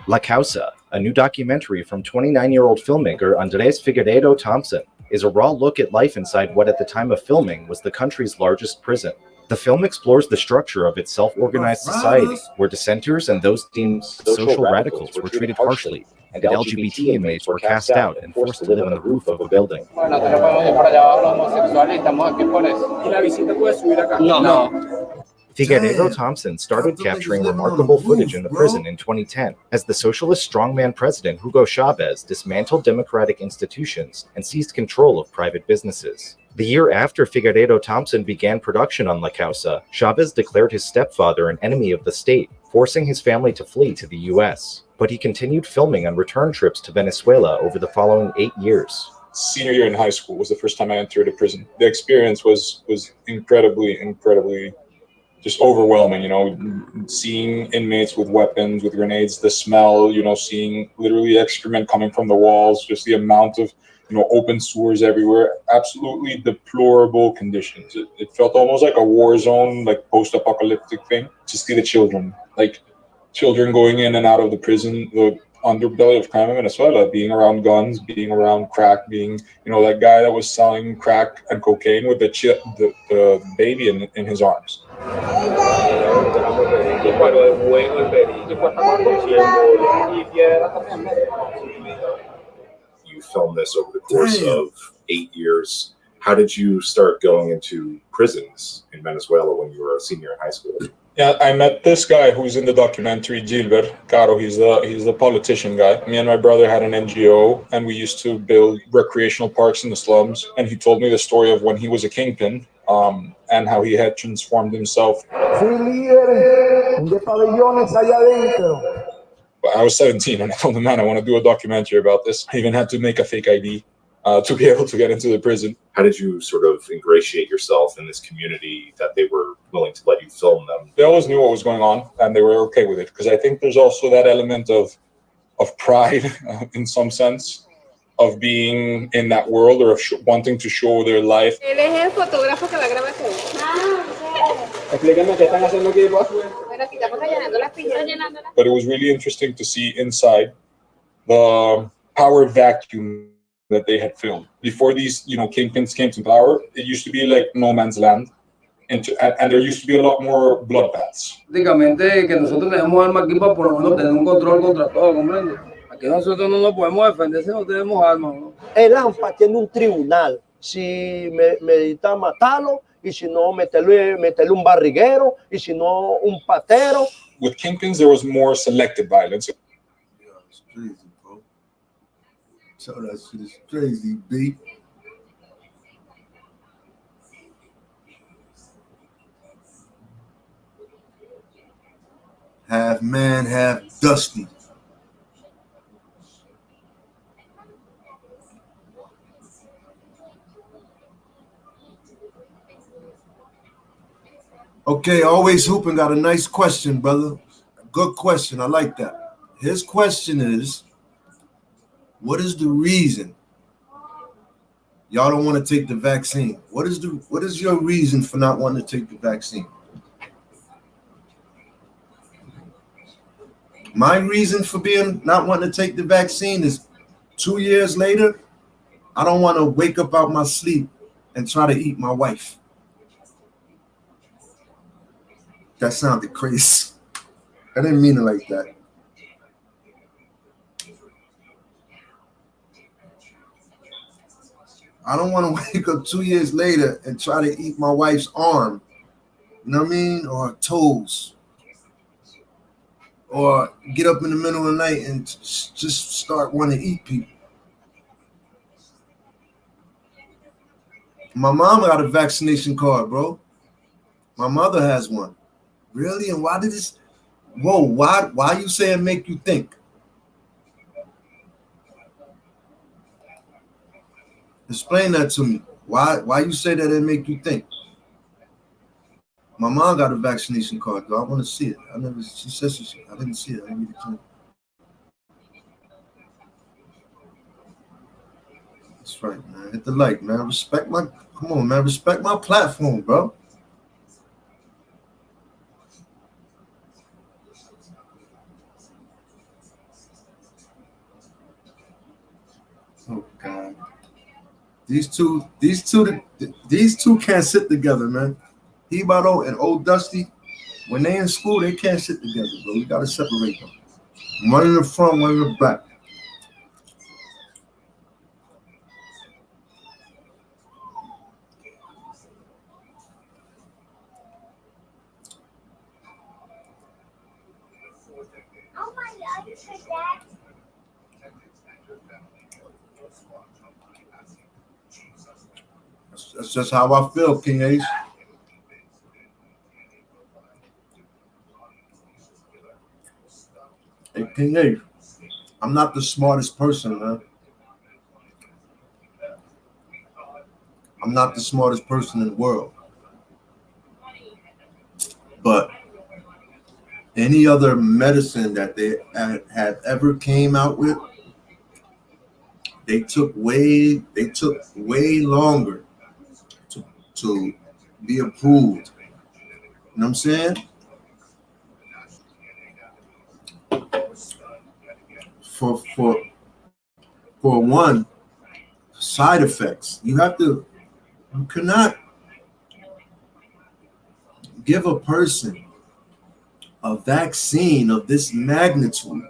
La Causa, a new documentary from 29-year-old filmmaker Andres Figueiredo Thompson, is a raw look at life inside what at the time of filming was the country's largest prison. The film explores the structure of its self-organized society, where dissenters and those deemed social radicals were treated harshly, and LGBT inmates were cast out and forced to live on the roof of a building. No. Figueiredo Thompson started capturing remarkable footage in the prison in 2010 as the socialist strongman president Hugo Chavez dismantled democratic institutions and seized control of private businesses. The year after Figueiredo Thompson began production on La Causa, Chavez declared his stepfather an enemy of the state, forcing his family to flee to the US. But he continued filming on return trips to Venezuela over the following 8 years. Senior year in high school was the first time I entered a prison. The experience was incredibly just overwhelming, you know, seeing inmates with weapons, with grenades, the smell, you know, seeing literally excrement coming from the walls, just the amount of, you know, open sewers everywhere, absolutely deplorable conditions. It felt almost like a war zone, like post-apocalyptic thing. To see the children, like children going in and out of the prison, the underbelly of crime in Venezuela, being around guns, being around crack, being, you know, that guy that was selling crack and cocaine with the baby in his arms. You filmed this over the course of 8 years. How did you start going into prisons in Venezuela when you were a senior in high school? Yeah, I met this guy who's in the documentary, Gilbert Caro. He's the politician guy. Me and my brother had an NGO, and we used to build recreational parks in the slums. And he told me the story of when he was a kingpin, and how he had transformed himself. I was 17 and I told him, man, I want to do a documentary about this. I even had to make a fake ID to be able to get into the prison. How did you sort of ingratiate yourself in this community that they were willing to let you film them? They always knew what was going on and they were okay with it, because I think there's also that element of pride in some sense, of being in that world, or of wanting to show their life. Él es el fotógrafo que va a grabar todo. Explíquenme qué están haciendo aquí, boss. Bueno, aquí estamos rellenando las piezas. But it was really interesting to see inside the power vacuum that they had filled. Before these, you know, kingpins came to power, it used to be like no man's land. And there used to be a lot more bloodbaths. Prácticamente que nosotros tenemos armas aquí para por lo menos tener un control contra todo, ¿comprende? Aquí nosotros no nos podemos defender si no tenemos armas, ¿no? El AMPA tiene un tribunal. Si medita matarlo, y si no meterle un barriguero, y si no un patero. With kingpins, there was more selective violence. Yeah, it's crazy, bro. So that shit is crazy, B. Half man, half dusty. Okay, Always Hooping got a nice question, brother. Good question. I like that. His question is, what is the reason y'all don't want to take the vaccine? What is your reason for not wanting to take the vaccine? My reason for not wanting to take the vaccine is 2 years later, I don't want to wake up out my sleep and try to eat my wife. That sounded crazy. I didn't mean it like that. I don't want to wake up 2 years later and try to eat my wife's arm, you know what I mean? Or toes. Or get up in the middle of the night and just start wanting to eat people. My mom got a vaccination card, bro. My mother has one. Really? And why did this? Whoa! Why you saying make you think? Explain that to me. Why you say that it make you think? My mom got a vaccination card, though. I want to see it. She says I didn't see it. I didn't read it to her. That's right, man. Hit the like, man. Come on, man. Respect my platform, bro. Oh God. These two can't sit together, man. Ebado and Old Dusty, when they in school, they can't sit together, bro. We gotta separate them. One in the front, one in the back. Oh my God, you said that? That's just how I feel, King Ace. Hey, King Ace, I'm not the smartest person, man. I'm not the smartest person in the world. But any other medicine that they had ever came out with, they took way longer to be approved. You know what I'm saying? For one, side effects. You cannot give a person a vaccine of this magnitude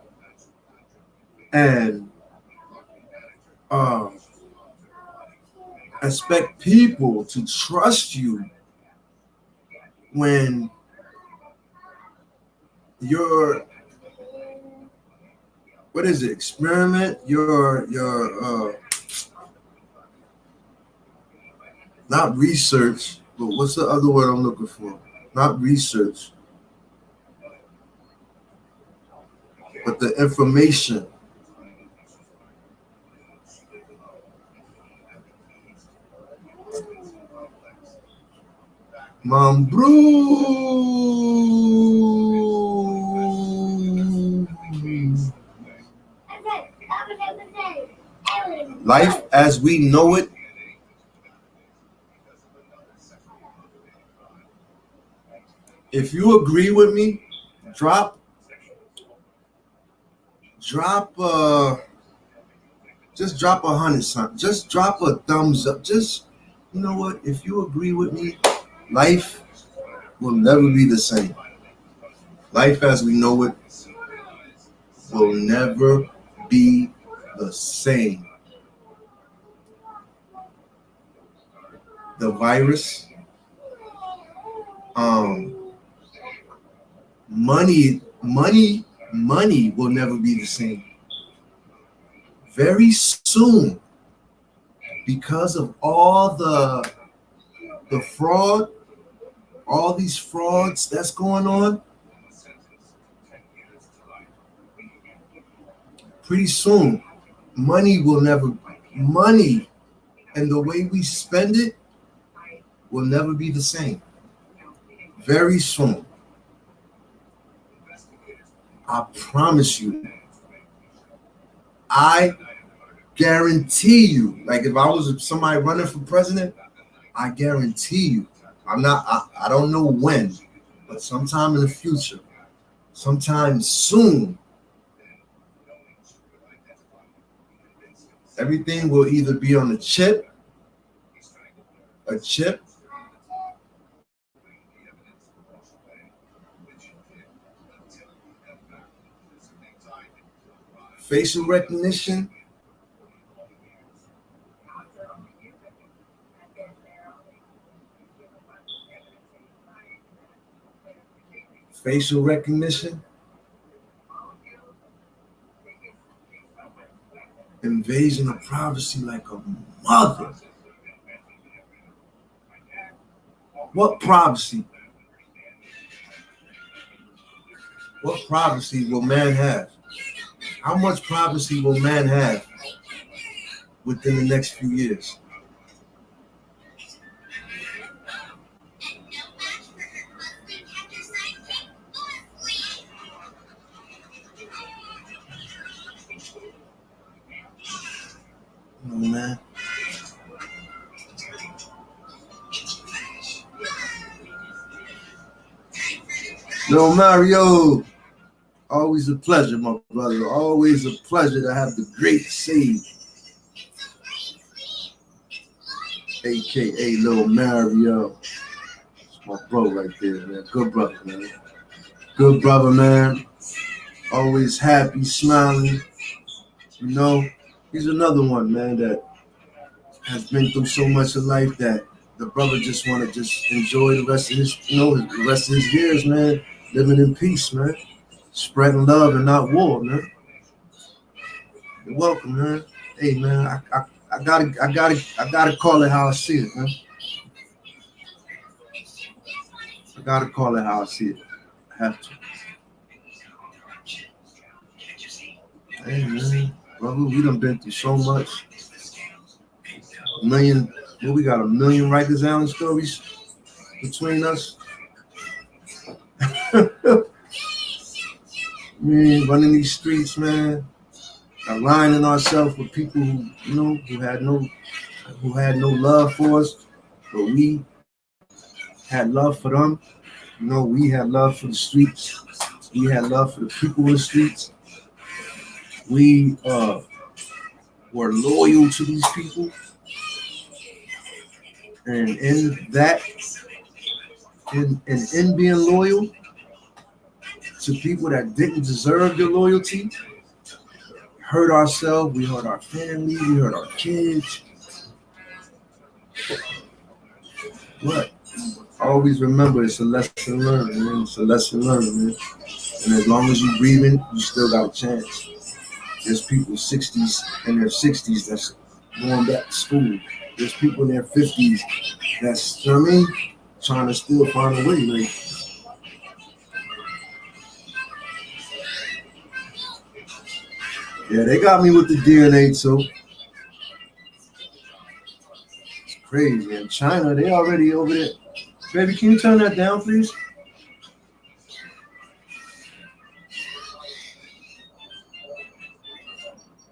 and expect people to trust you when your experiment, your not research, but what's the other word I'm looking for? Not research, but the information. Mom life as we know it if you agree with me, drop just drop 100 something. Just drop a thumbs up. Just, you know what? If you agree with me, life will never be the same. Life as we know it will never be the same. The virus, money will never be the same. Very soon, because of all the fraud, all these frauds that's going on, pretty soon, money and the way we spend it will never be the same. Very soon. I promise you. I guarantee you, like if I was somebody running for president, I guarantee you, I don't know when, but sometime in the future, sometime soon, everything will either be on a chip, facial recognition, invasion of privacy like a mother. What privacy? What privacy will man have? How much privacy will man have within the next few years? Oh, man. Yo, Mario, always a pleasure, my brother. Always a pleasure to have the great Sage, aka Lil Mario. That's my bro right there, man. Good brother, man. Good brother, man. Always happy, smiling. You know, he's another one, man, that has been through so much of life that the brother just want to just enjoy the rest of his, the rest of his years, man. Living in peace, man. Spreading love and not war, man. You're welcome, man. Hey, man, I gotta call it how I see it, man. I gotta call it how I see it. I have to. Hey, man, brother, we done been through so much. We got 1 million Rikers Island stories between us. Man, running these streets, man, aligning ourselves with people who had no love for us, but we had love for them. We had love for the streets. We had love for the people in the streets. We were loyal to these people, and in being loyal to people that didn't deserve your loyalty, hurt ourselves, we hurt our family, we hurt our kids. But always remember, it's a lesson learned, man. It's a lesson learned, man. And as long as you're breathing, you still got a chance. There's people in their 60s that's going back to school. There's people in their 50s that's, trying to still find a way, like. Yeah, they got me with the DNA too. It's crazy. In China, they already over there. Baby, can you turn that down, please?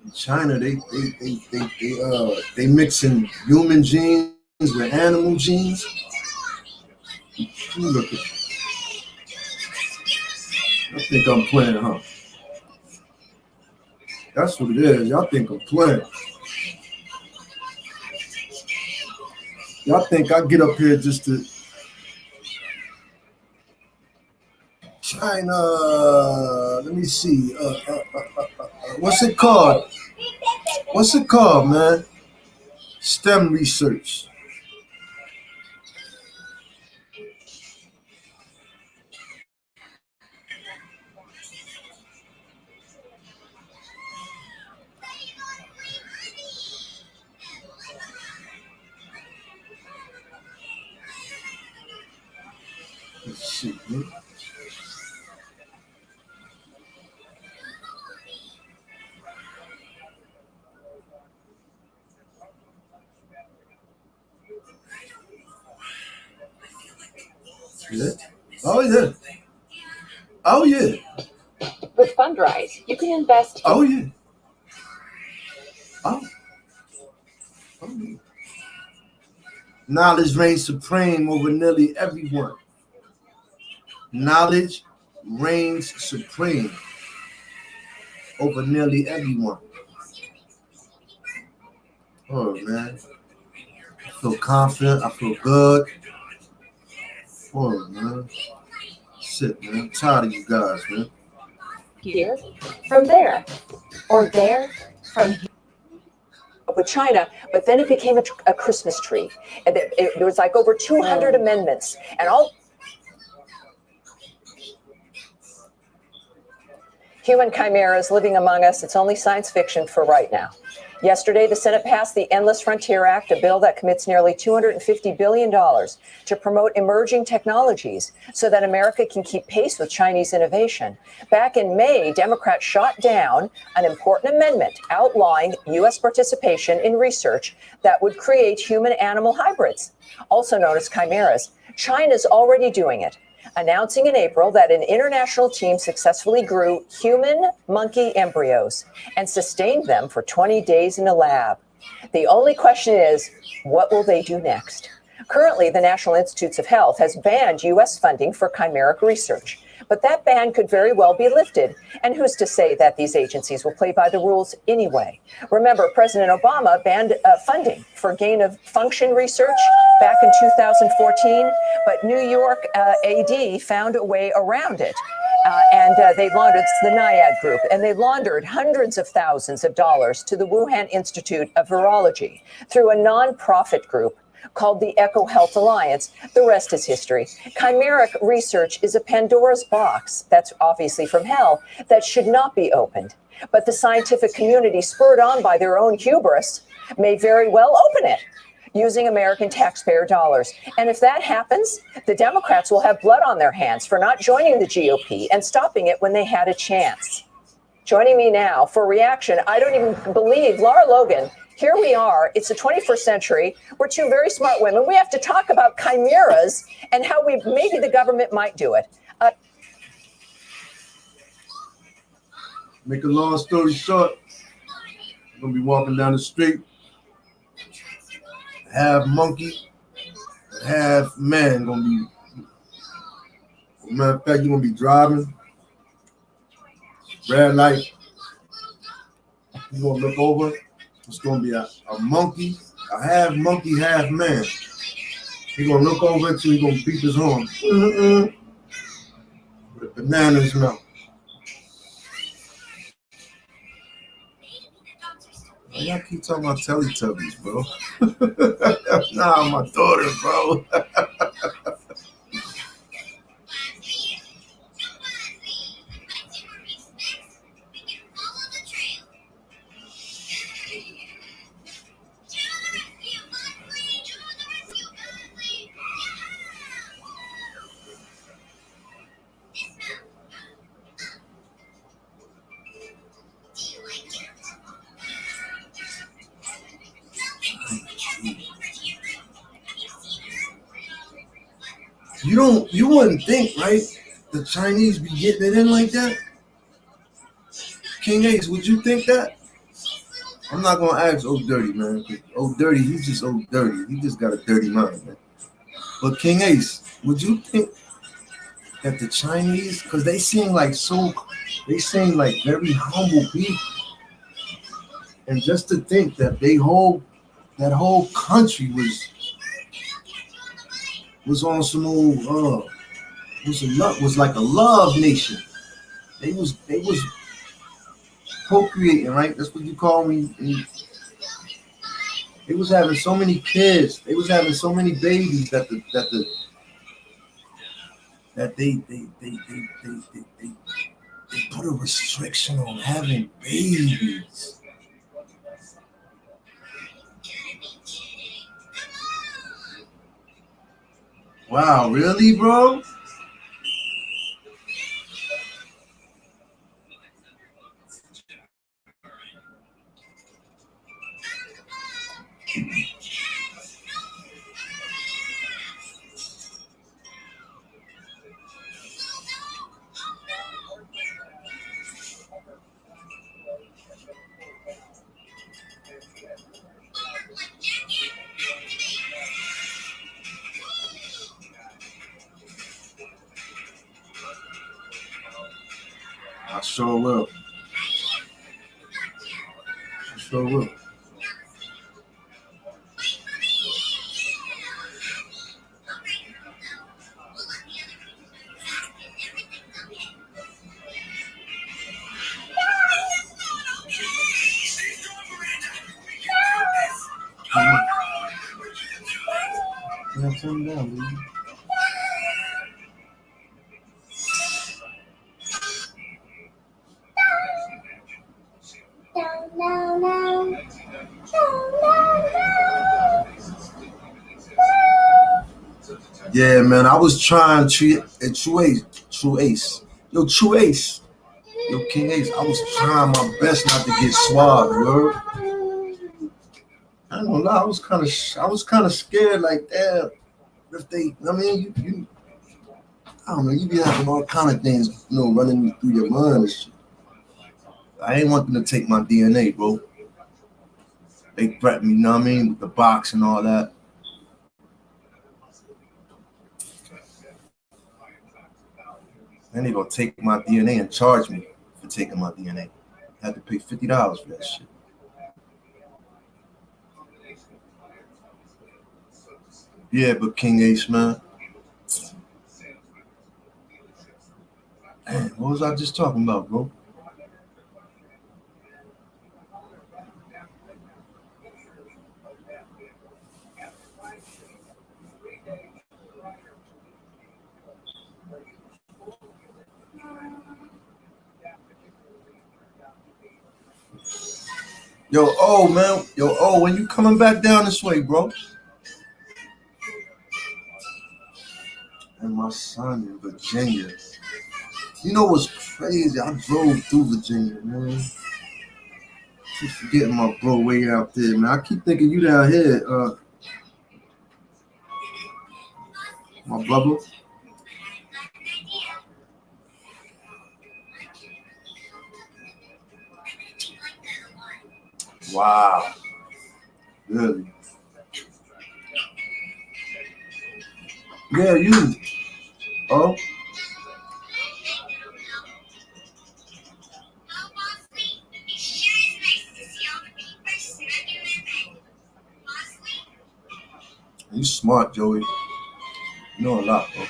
In China, they mixing human genes with animal genes. Look at. I think I'm playing, huh? That's what it is. Y'all think I'm playing. Y'all think I get up here just to China. Let me see. What's it called? What's it called, man? STEM research. Shit, man. Yeah. Oh yeah. Oh yeah. With Fundrise, you can invest. Oh yeah. Oh. Yeah. Knowledge reigns supreme over nearly everyone. Knowledge reigns supreme over nearly everyone. Oh man, I feel confident. I feel good. Oh man, shit, man. I'm tired of you guys, man. Here, from there, or there, from here. With China, but then it became a Christmas tree, and there was like over 200 amendments, and all. Human chimeras living among us, it's only science fiction for right now. Yesterday, the Senate passed the Endless Frontier Act, a bill that commits nearly $250 billion to promote emerging technologies so that America can keep pace with Chinese innovation. Back in May, Democrats shot down an important amendment outlawing U.S. participation in research that would create human-animal hybrids, also known as chimeras. China's already doing it, announcing in April that an international team successfully grew human monkey embryos and sustained them for 20 days in a lab. The only question is, what will they do next? Currently, the National Institutes of Health has banned U.S. funding for chimeric research, but that ban could very well be lifted. And who's to say that these agencies will play by the rules anyway? Remember, President Obama banned funding for gain-of-function research back in 2014, but New York AD found a way around it. They laundered, it's the NIAID group, and they laundered hundreds of thousands of dollars to the Wuhan Institute of Virology through a nonprofit group called the Echo Health Alliance. The rest is history. Chimeric research is a Pandora's box, that's obviously from hell, that should not be opened. But the scientific community, spurred on by their own hubris, may very well open it using American taxpayer dollars. And if that happens, the Democrats will have blood on their hands for not joining the GOP and stopping it when they had a chance. Joining me now for reaction, I don't even believe, Lara Logan. Here we are. It's the 21st century. We're two very smart women. We have to talk about chimeras and how maybe the government might do it. Make a long story short, I'm going to be walking down the street, half monkey, half man. Going to be, matter of fact, you're going to be driving, red light. You're going to look over. It's going to be a monkey, a half monkey, half man. He's going to look over at you. He's going to beat his horn. With a banana in his mouth. Why y'all keep talking about Teletubbies, bro? Nah, my daughter, bro. You wouldn't think, right? The Chinese be getting it in like that? King Ace, would you think that? I'm not gonna ask Old Dirty, man. Old Dirty, he's just Old Dirty. He just got a dirty mind, man. But King Ace, would you think that the Chinese, because they seem like very humble people. And just to think that that whole country was on some old was like a love nation. They was procreating, right? That's what you call me. They was having so many kids. They was having so many babies that they put a restriction on having babies. Wow, really, bro? I sure will. I sure will. Yeah, turn it down, baby. Yeah, man, I was trying True Ace. Yo, True Ace. Yo, King Ace, I was trying my best not to get suave, you heard? I don't know, I was kind of scared, like, damn, if they, I mean, you I don't know, you be having all kind of things, you know, running through your mind and shit. I ain't want them to take my DNA, bro. They threatened me, you know what I mean, with the box and all that. Then they gonna take my DNA and charge me for taking my DNA. I had to pay $50 for that shit. Yeah, but King Ace, man. Man, what was I just talking about, bro? Yo, man. Yo, when you coming back down this way, bro? And my son in Virginia. You know what's crazy? I drove through Virginia, man. Keep forgetting my bro way out there, man. I keep thinking you down here, my brother. Wow. Really? Yeah, you. Oh. You smart, Joey. You know a lot, bro.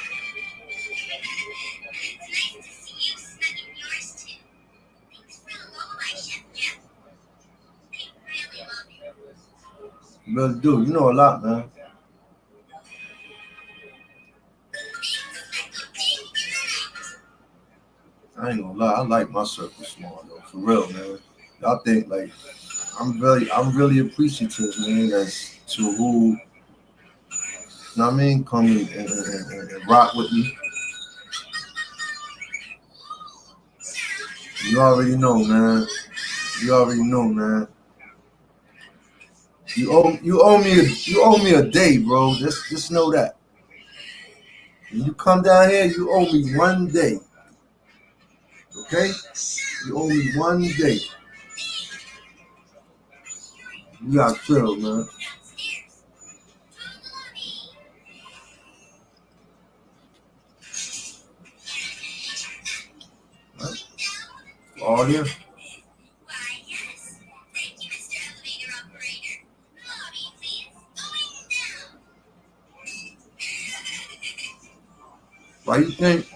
You really do. You know a lot, man. I ain't gonna lie. I like my circle small, though. For real, man. Y'all think like I'm really appreciative, man, as to who, you know what I mean, come and rock with me. You already know, man. You already know, man. You owe me a day, bro. Just know that. When you come down here, you owe me 1 day. Okay? You owe me 1 day. You gotta chill, man. Right. All here. Why you think?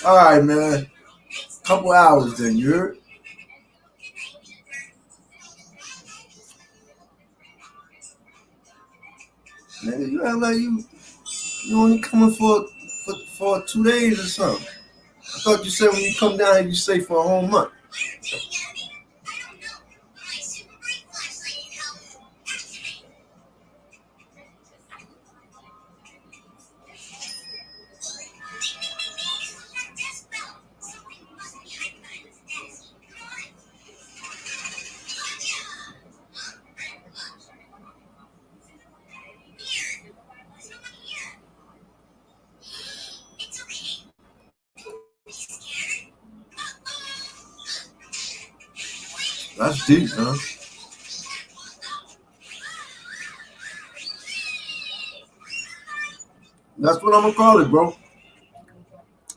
All right, man. Couple hours then, you heard? Man, you act like you only coming for 2 days or something. I thought you said when you come down here, you stay for a whole month. That's deep, huh? That's what I'm gonna call it, bro.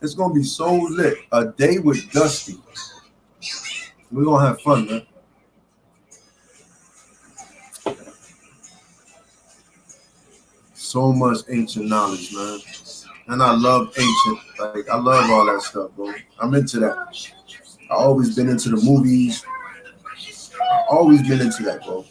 It's gonna be so lit. A day with Dusty. We're gonna have fun, man. So much ancient knowledge, man. And I love ancient, like I love all that stuff, bro. I'm into that. I always been into the movies. Always been into that, bro.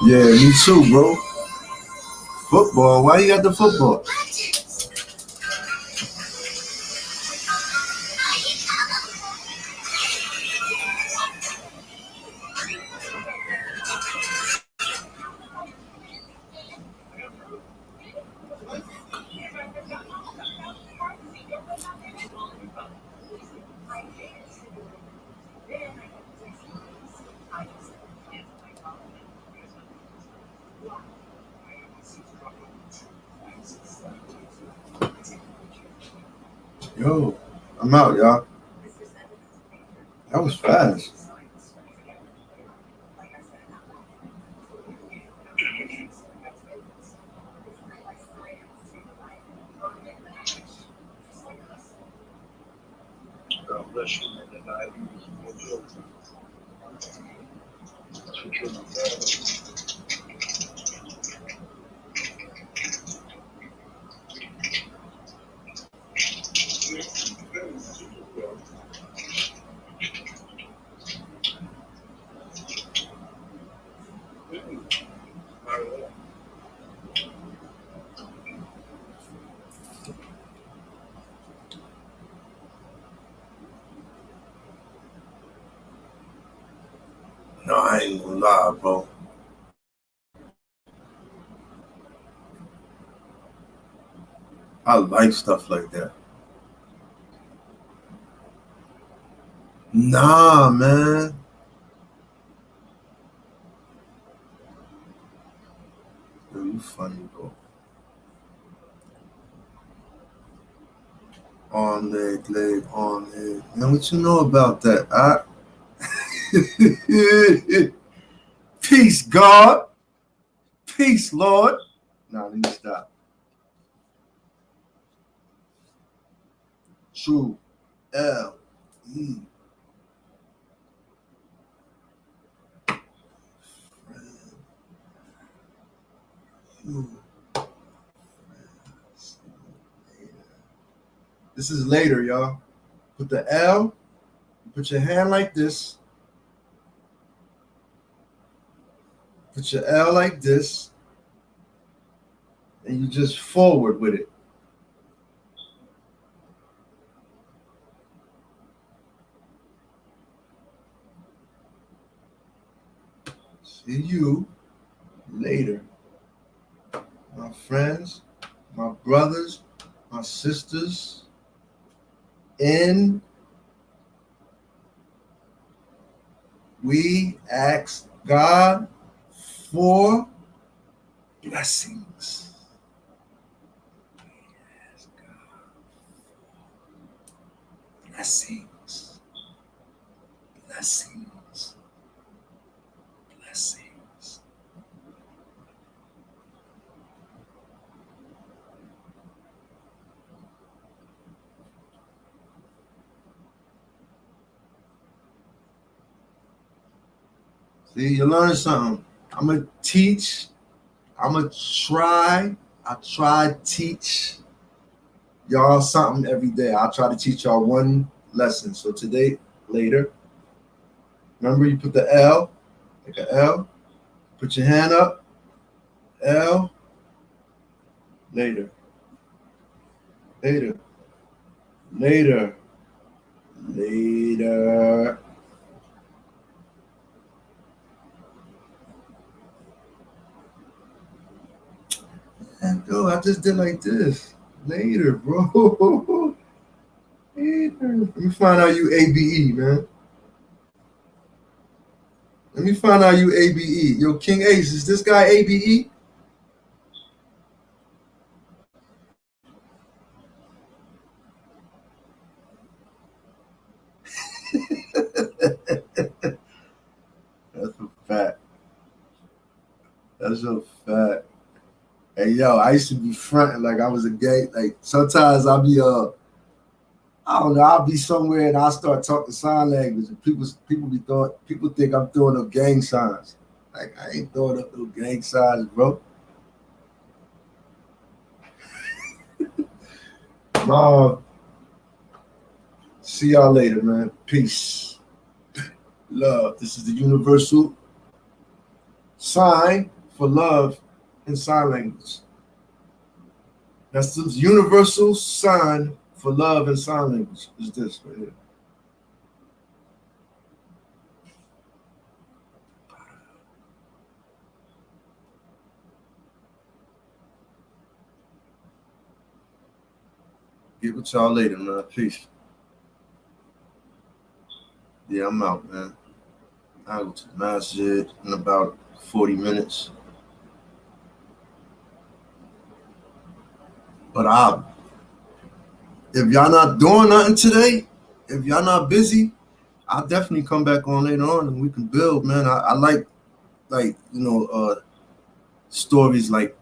Yeah, me too, bro. Football. Why you got the football? Yo, I'm out, y'all. That was fast. God bless you. No, I ain't gonna lie, bro. I like stuff like that. Nah, man. Yo, you funny, bro. On leg, on leg. Man, what you know about that? Peace, God. Peace, Lord. Nah, let me stop. True. L. E. This is later, y'all. Put the L, put your hand like this. Put your L like this. And you just forward with it. See you later. My friends, my brothers, my sisters, and we ask God for blessings. Blessings. Blessings. Blessings. See, you learn something. I'm going to teach. I'm going to try. I try to teach y'all something every day. I try to teach y'all one lesson. So today, later, remember you put the L, like an L, put your hand up, L, later, later, later, later. And go, I just did like this. Later, bro. Later. Let me find out you ABE, man. Let me find out you ABE. Yo, King Ace, is this guy ABE? That's a fact. That's a fact. Hey, yo, I used to be fronting like I was a gay. Like sometimes I'll be I don't know. I'll be somewhere and I'll start talking sign language, and people think I'm throwing up gang signs. Like I ain't throwing up no gang signs, bro. See y'all later, man. Peace, love. This is the universal sign for love in sign language. That's the universal sign for love in sign language. Is this right here? Get with y'all later, man. Peace. Yeah, I'm out, man. I'll go to the masjid in about 40 minutes. But if y'all not doing nothing today, if y'all not busy, I'll definitely come back on later on and we can build, man. I like stories like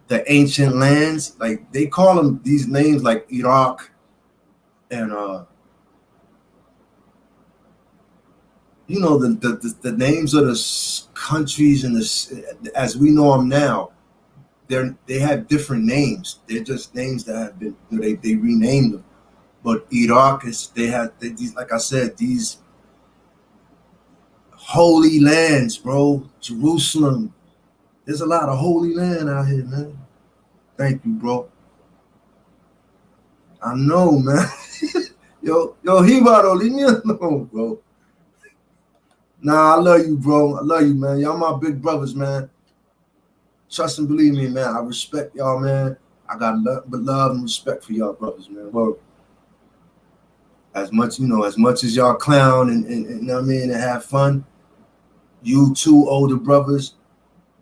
the ancient lands. Like they call them these names like Iraq and the names of the countries and as we know them now. They have different names. They're just names that have been they renamed them. But Iraq these, like I said, these holy lands, bro. Jerusalem. There's a lot of holy land out here, man. Thank you, bro. I know, man. yo, Hibaro, leave me alone, bro. Nah, I love you, bro. I love you, man. Y'all my big brothers, man. Trust and believe me, man. I respect y'all, man. I got love and respect for y'all brothers, man. Well, as much as y'all clown and you know what I mean, and have fun, you two older brothers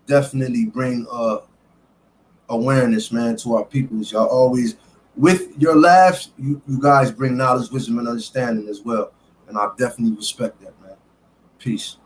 definitely bring awareness, man, to our peoples. Y'all always, with your laughs, you guys bring knowledge, wisdom, and understanding as well. And I definitely respect that, man. Peace.